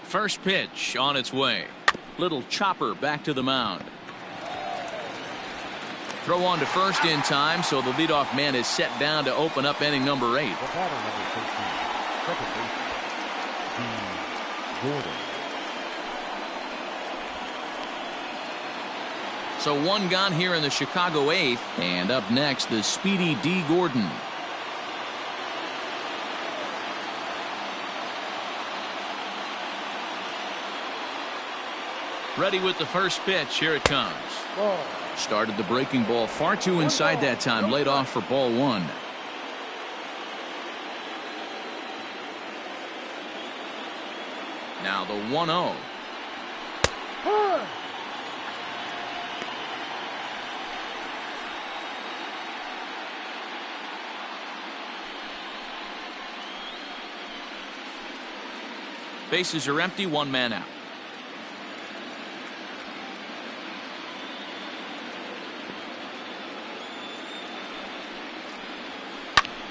First pitch on its way. Little chopper back to the mound. Throw on to first in time, so the leadoff man is set down to open up inning number 8. The batter number 13, second baseman, Gordon. So one gone here in the Chicago 8th, and up next the speedy D. Gordon. Ready with the first pitch. Here it comes. Started the breaking ball far too inside that time. Laid off for ball 1. Now the 1-0. Bases are empty. 1 man out.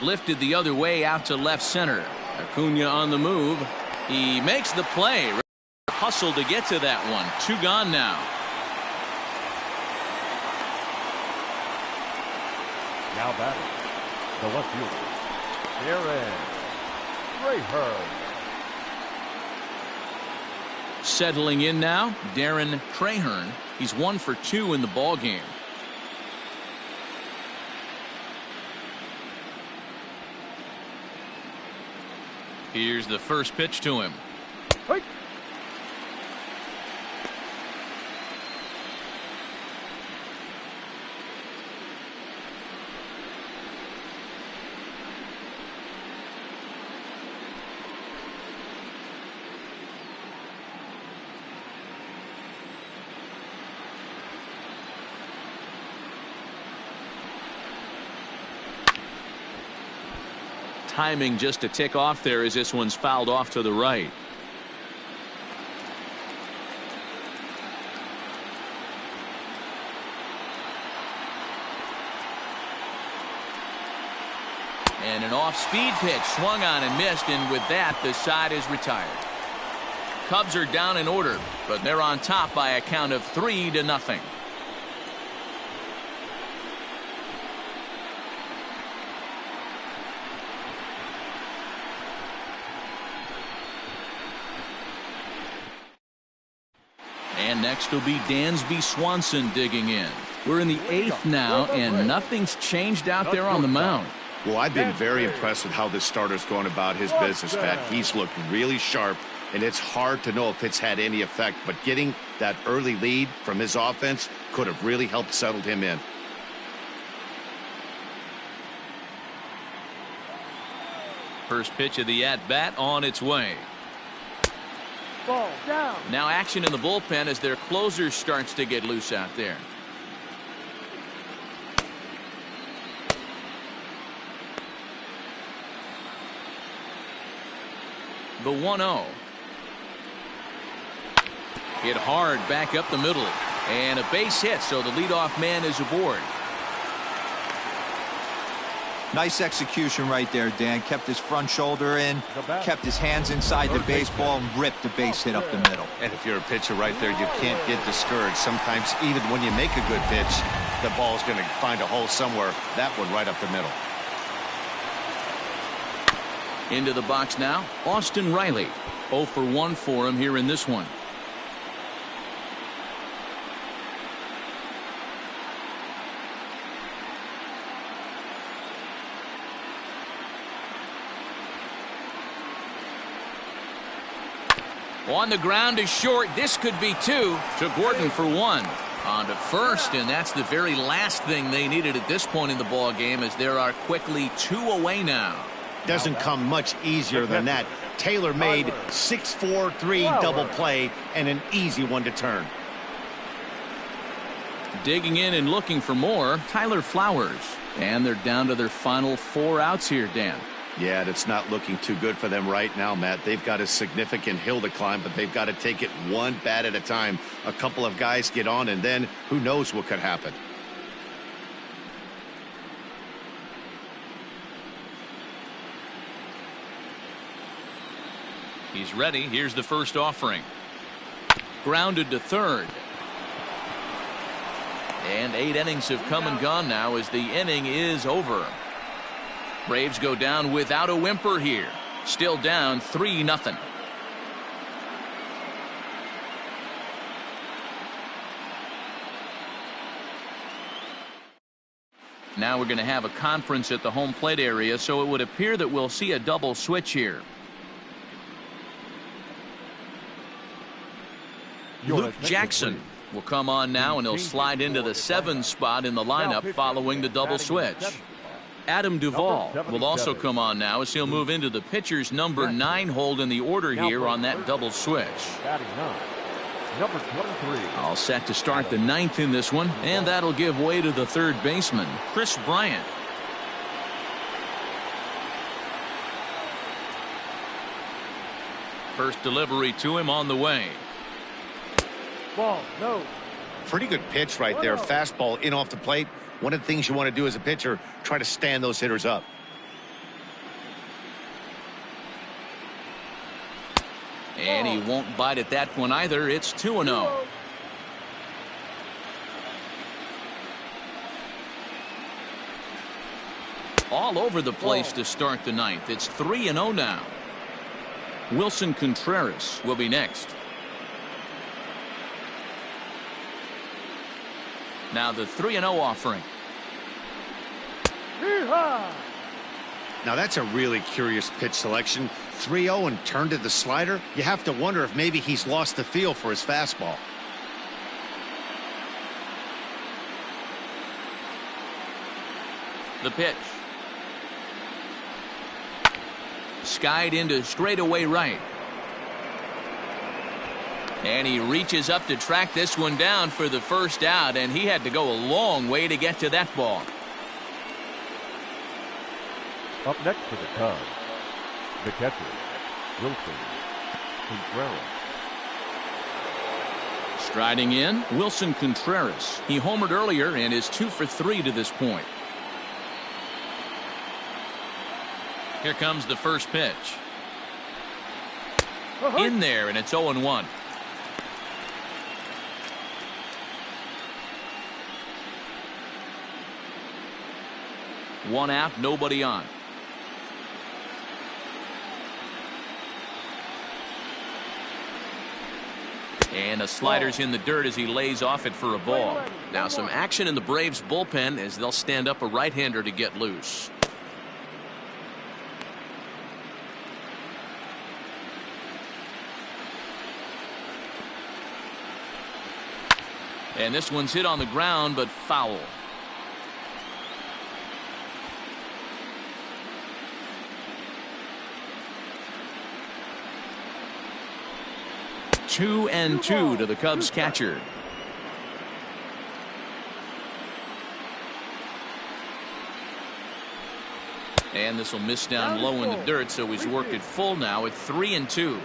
Lifted the other way out to left center. Acuna on the move. He makes the play. Hustle to get to that one. 2 gone now. Now batting, the left fielder, Darren Crayhearn. Settling in now, Darren Crayhearn. He's 1 for 2 in the ball game. Here's the first pitch to him. Hey. Timing just to tick off there as this one's fouled off to the right. And an off-speed pitch swung on and missed, and with that the side is retired. Cubs are down in order, but they're on top by a count of 3-0. And next will be Dansby Swanson digging in. We're in the 8th now, and nothing's changed out there on the mound. Well, I've been very impressed with how this starter's going about his business, Pat. He's looked really sharp, and it's hard to know if it's had any effect, but getting that early lead from his offense could have really helped settle him in. First pitch of the at-bat on its way. Ball down. Now action in the bullpen as their closer starts to get loose out there. The 1-0. Hit hard back up the middle. And a base hit, so the leadoff man is aboard. Nice execution right there, Dan. Kept his front shoulder in, kept his hands inside the baseball, and ripped the base hit up the middle. And if you're a pitcher right there, you can't get discouraged. Sometimes even when you make a good pitch, the ball's going to find a hole somewhere. That one right up the middle. Into the box now, Austin Riley. 0 for 1 for him here in this one. On the ground is short. This could be 2 to Gordon for 1. On to first, and that's the very last thing they needed at this point in the ball game, as there are quickly 2 away now. Doesn't come much easier than that. Taylor made 6-4-3 double play and an easy one to turn. Digging in and looking for more, Tyler Flowers. And they're down to their final 4 outs here, Dan. Yeah, that's not looking too good for them right now, Matt. They've got a significant hill to climb, but they've got to take it one bat at a time. A couple of guys get on, and then who knows what could happen. He's ready. Here's the first offering. Grounded to third. And 8 innings have come and gone now as the inning is over. Braves go down without a whimper here. Still down 3-0. Now we're going to have a conference at the home plate area, so it would appear that we'll see a double switch here. Luke Jackson will come on now, and he'll slide into the 7 spot in the lineup following the double switch. Adam Duvall will also come on now as he'll move into the pitcher's number 9 hold in the order here on that double switch. Number 23. All set to start the 9th in this one, and that'll give way to the third baseman, Chris Bryant. First delivery to him on the way. Ball, no. Pretty good pitch right there. Fastball in off the plate. One of the things you want to do as a pitcher, try to stand those hitters up. And he won't bite at that one either. It's 2-0. All over the place to start the 9th. It's 3-0 now. Wilson Contreras will be next. Now the 3-0 offering. Now that's a really curious pitch selection. 3-0 and turned to the slider. You have to wonder if maybe he's lost the feel for his fastball. The pitch. Skied into straightaway right. And he reaches up to track this one down for the first out, and he had to go a long way to get to that ball. Up next for the Cubs, the catcher, Wilson Contreras. Striding in, Wilson Contreras. He homered earlier and is 2 for 3 to this point. Here comes the first pitch. In there, and it's 0-1. One out, nobody on. And a slider's in the dirt as he lays off it for a ball. Now some action in the Braves bullpen as they'll stand up a right-hander to get loose. And this one's hit on the ground, but foul. 2-2 to the Cubs catcher. And this will miss down low in the dirt, so he's worked it full now at 3-2.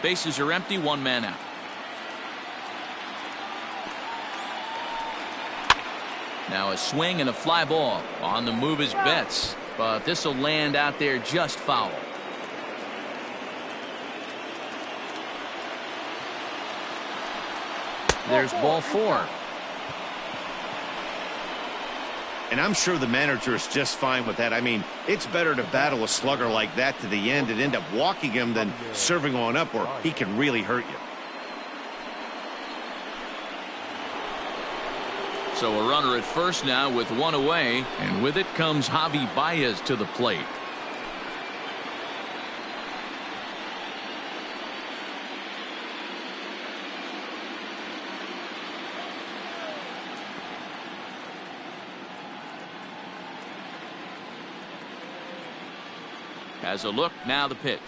Bases are empty, one man out. Now a swing and a fly ball. On the move is Betts, but this will land out there just foul. There's ball 4. And I'm sure the manager is just fine with that. I mean, it's better to battle a slugger like that to the end and end up walking him than serving on up where he can really hurt you. So a runner at first now with one away, and with it comes Javi Baez to the plate. Has a look, now the pitch.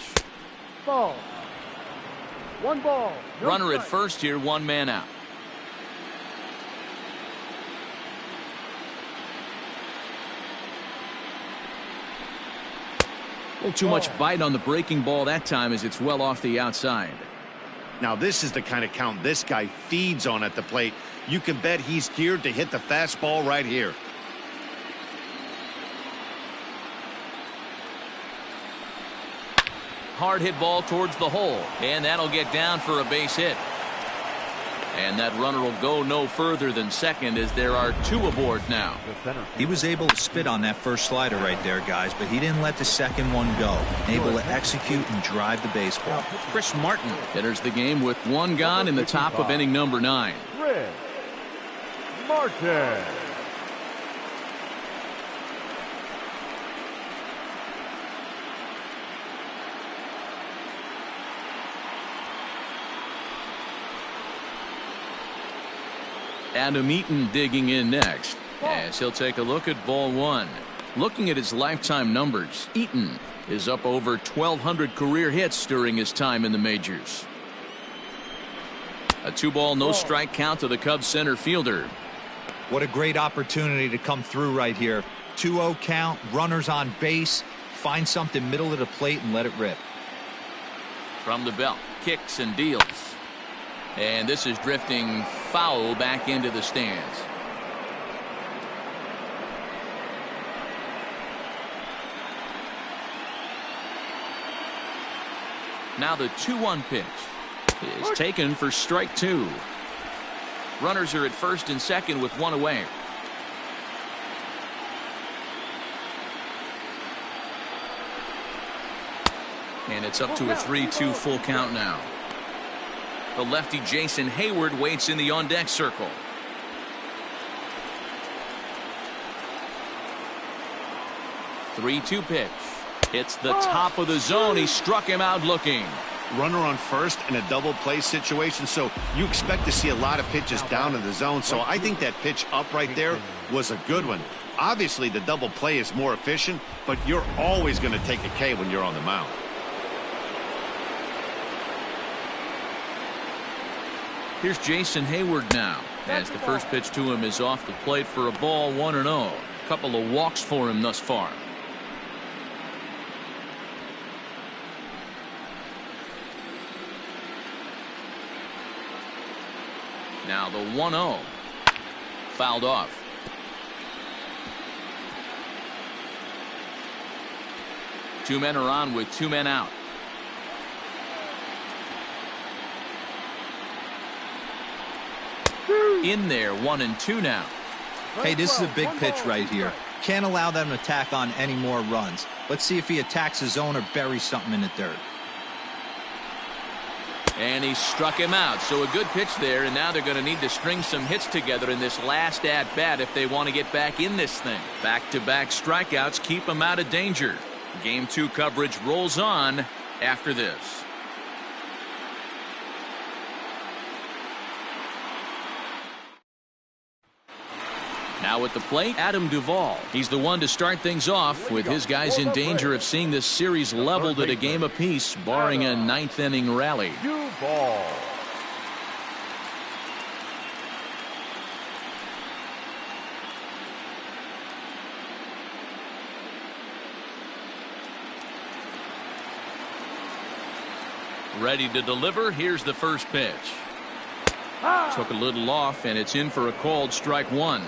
Ball. 1 ball. No Runner strike. at first here, one man out. Well, too much bite on the breaking ball that time as it's well off the outside. Now this is the kind of count this guy feeds on at the plate. You can bet he's geared to hit the fastball right here. Hard hit ball towards the hole, and that'll get down for a base hit. And that runner will go no further than second as there are 2 aboard now. He was able to spit on that first slider right there, guys, but he didn't let the second one go. Able to execute and drive the baseball. Chris Martin enters the game with 1 gone in the top of inning number 9. Chris Martin. Adam Eaton digging in next as he'll take a look at ball 1. Looking at his lifetime numbers, Eaton is up over 1,200 career hits during his time in the majors. A 2-ball no strike count to the Cubs center fielder. What a great opportunity to come through right here. 2-0 count, runners on base. Find something middle of the plate and let it rip. From the belt, kicks and deals. And this is drifting foul back into the stands. Now the 2-1 pitch is taken for strike 2. Runners are at first and second with 1 away. And it's up to a 3-2 full count now. The lefty Jason Hayward waits in the on-deck circle. Three-two pitch. Hits the top of the zone. He struck him out looking. Runner on first in a double play situation, so you expect to see a lot of pitches down in the zone. So I think that pitch up right there was a good one. Obviously, the double play is more efficient, but you're always going to take a K when you're on the mound. Here's Jason Hayward now, as the first pitch to him is off the plate for a ball, 1-0. A couple of walks for him thus far. Now the 1-0. Fouled off. Two men are on with 2 men out. In there, 1-2 now. Hey, this is a big pitch right here. Can't allow them to attack on any more runs. Let's see if he attacks his zone or buries something in the dirt. And he struck him out. So a good pitch there, and now they're going to need to string some hits together in this last at-bat if they want to get back in this thing. Back-to-back strikeouts keep them out of danger. Game 2 coverage rolls on after this. Now at the plate, Adam Duvall. He's the one to start things off, with his guys in danger of seeing this series leveled at a game apiece, barring a ninth-inning rally. Duvall. Ready to deliver. Here's the first pitch. Took a little off, and it's in for a called strike one.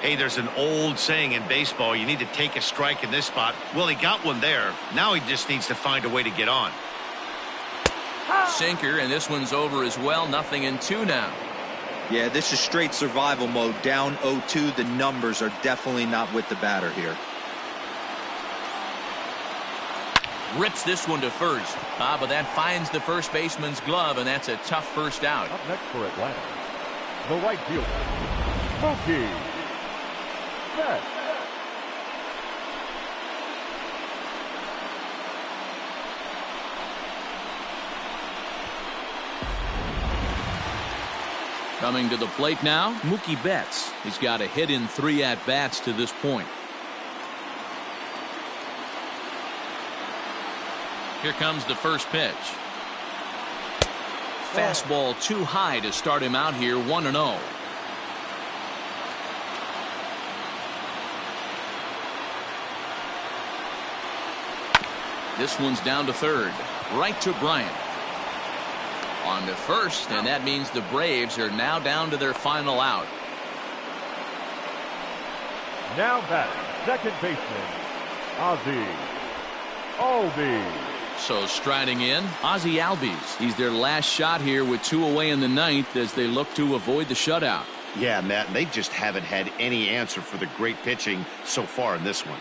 Hey, there's an old saying in baseball, you need to take a strike in this spot. Well, he got one there. Now he just needs to find a way to get on. Sinker, and this one's over as well. 0-2 now. Yeah, this is straight survival mode. Down 0-2. The numbers are definitely not with the batter here. Rips this one to first. But that finds the first baseman's glove, and that's a tough first out. Up next for Atlanta, the right fielder, Mookie Betts. Coming to the plate now, Mookie Betts. He's got a hit in 3 at-bats to this point. Here comes the first pitch. Fastball too high to start him out here, 1-0. This one's down to third. Right to Bryant. On to first, and that means the Braves are now down to their final out. Now back, second baseman, Ozzie Albies. So striding in, Ozzie Albies. He's their last shot here with 2 away in the ninth as they look to avoid the shutout. Yeah, Matt, they just haven't had any answer for the great pitching so far in this one.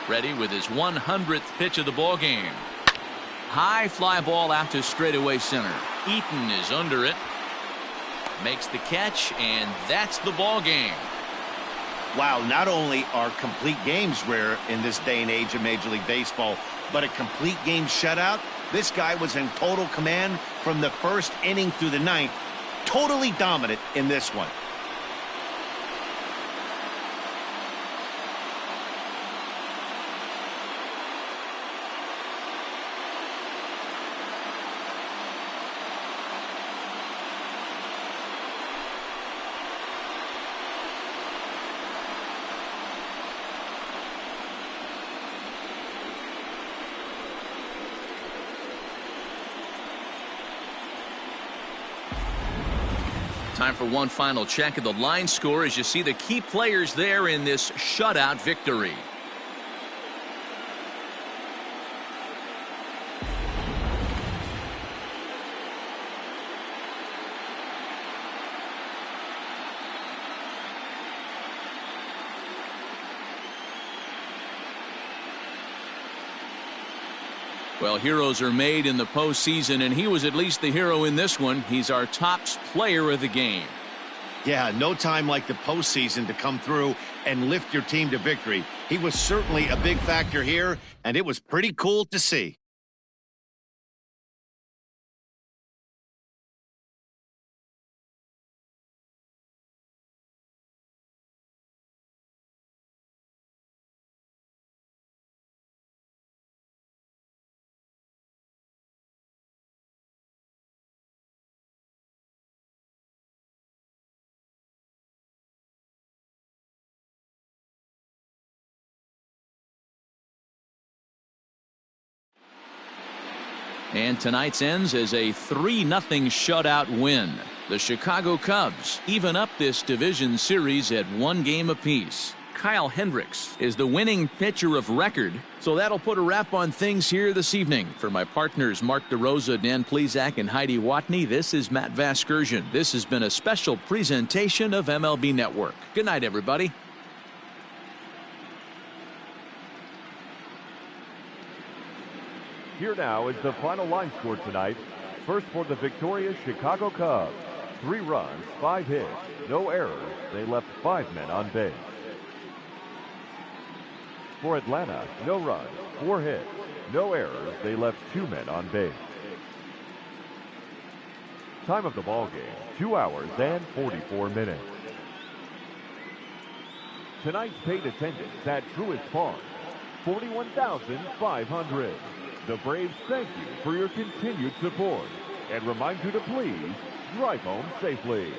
Ready with his 100th pitch of the ball game. High fly ball out to straightaway center. Eaton is under it. Makes the catch, and that's the ball game. Wow, not only are complete games rare in this day and age of Major League Baseball, but a complete game shutout. This guy was in total command from the first inning through the ninth. Totally dominant in this one. Time for one final check of the line score as you see the key players there in this shutout victory. Well, heroes are made in the postseason, and he was at least the hero in this one. He's our top player of the game. Yeah, no time like the postseason to come through and lift your team to victory. He was certainly a big factor here, and it was pretty cool to see. And tonight's ends as a 3-0 shutout win. The Chicago Cubs even up this division series at 1 game apiece. Kyle Hendricks is the winning pitcher of record. So that'll put a wrap on things here this evening. For my partners Mark DeRosa, Dan Plesac, and Heidi Watney, this is Matt Vasgersian. This has been a special presentation of MLB Network. Good night, everybody. Here now is the final line score tonight. First for the victorious Chicago Cubs. 3 runs, 5 hits, no errors. They left 5 men on base. For Atlanta, no runs, 4 hits, no errors. They left 2 men on base. Time of the ball game, 2 hours and 44 minutes. Tonight's paid attendance at Truist Park, 41,500. The Braves thank you for your continued support and remind you to please drive home safely.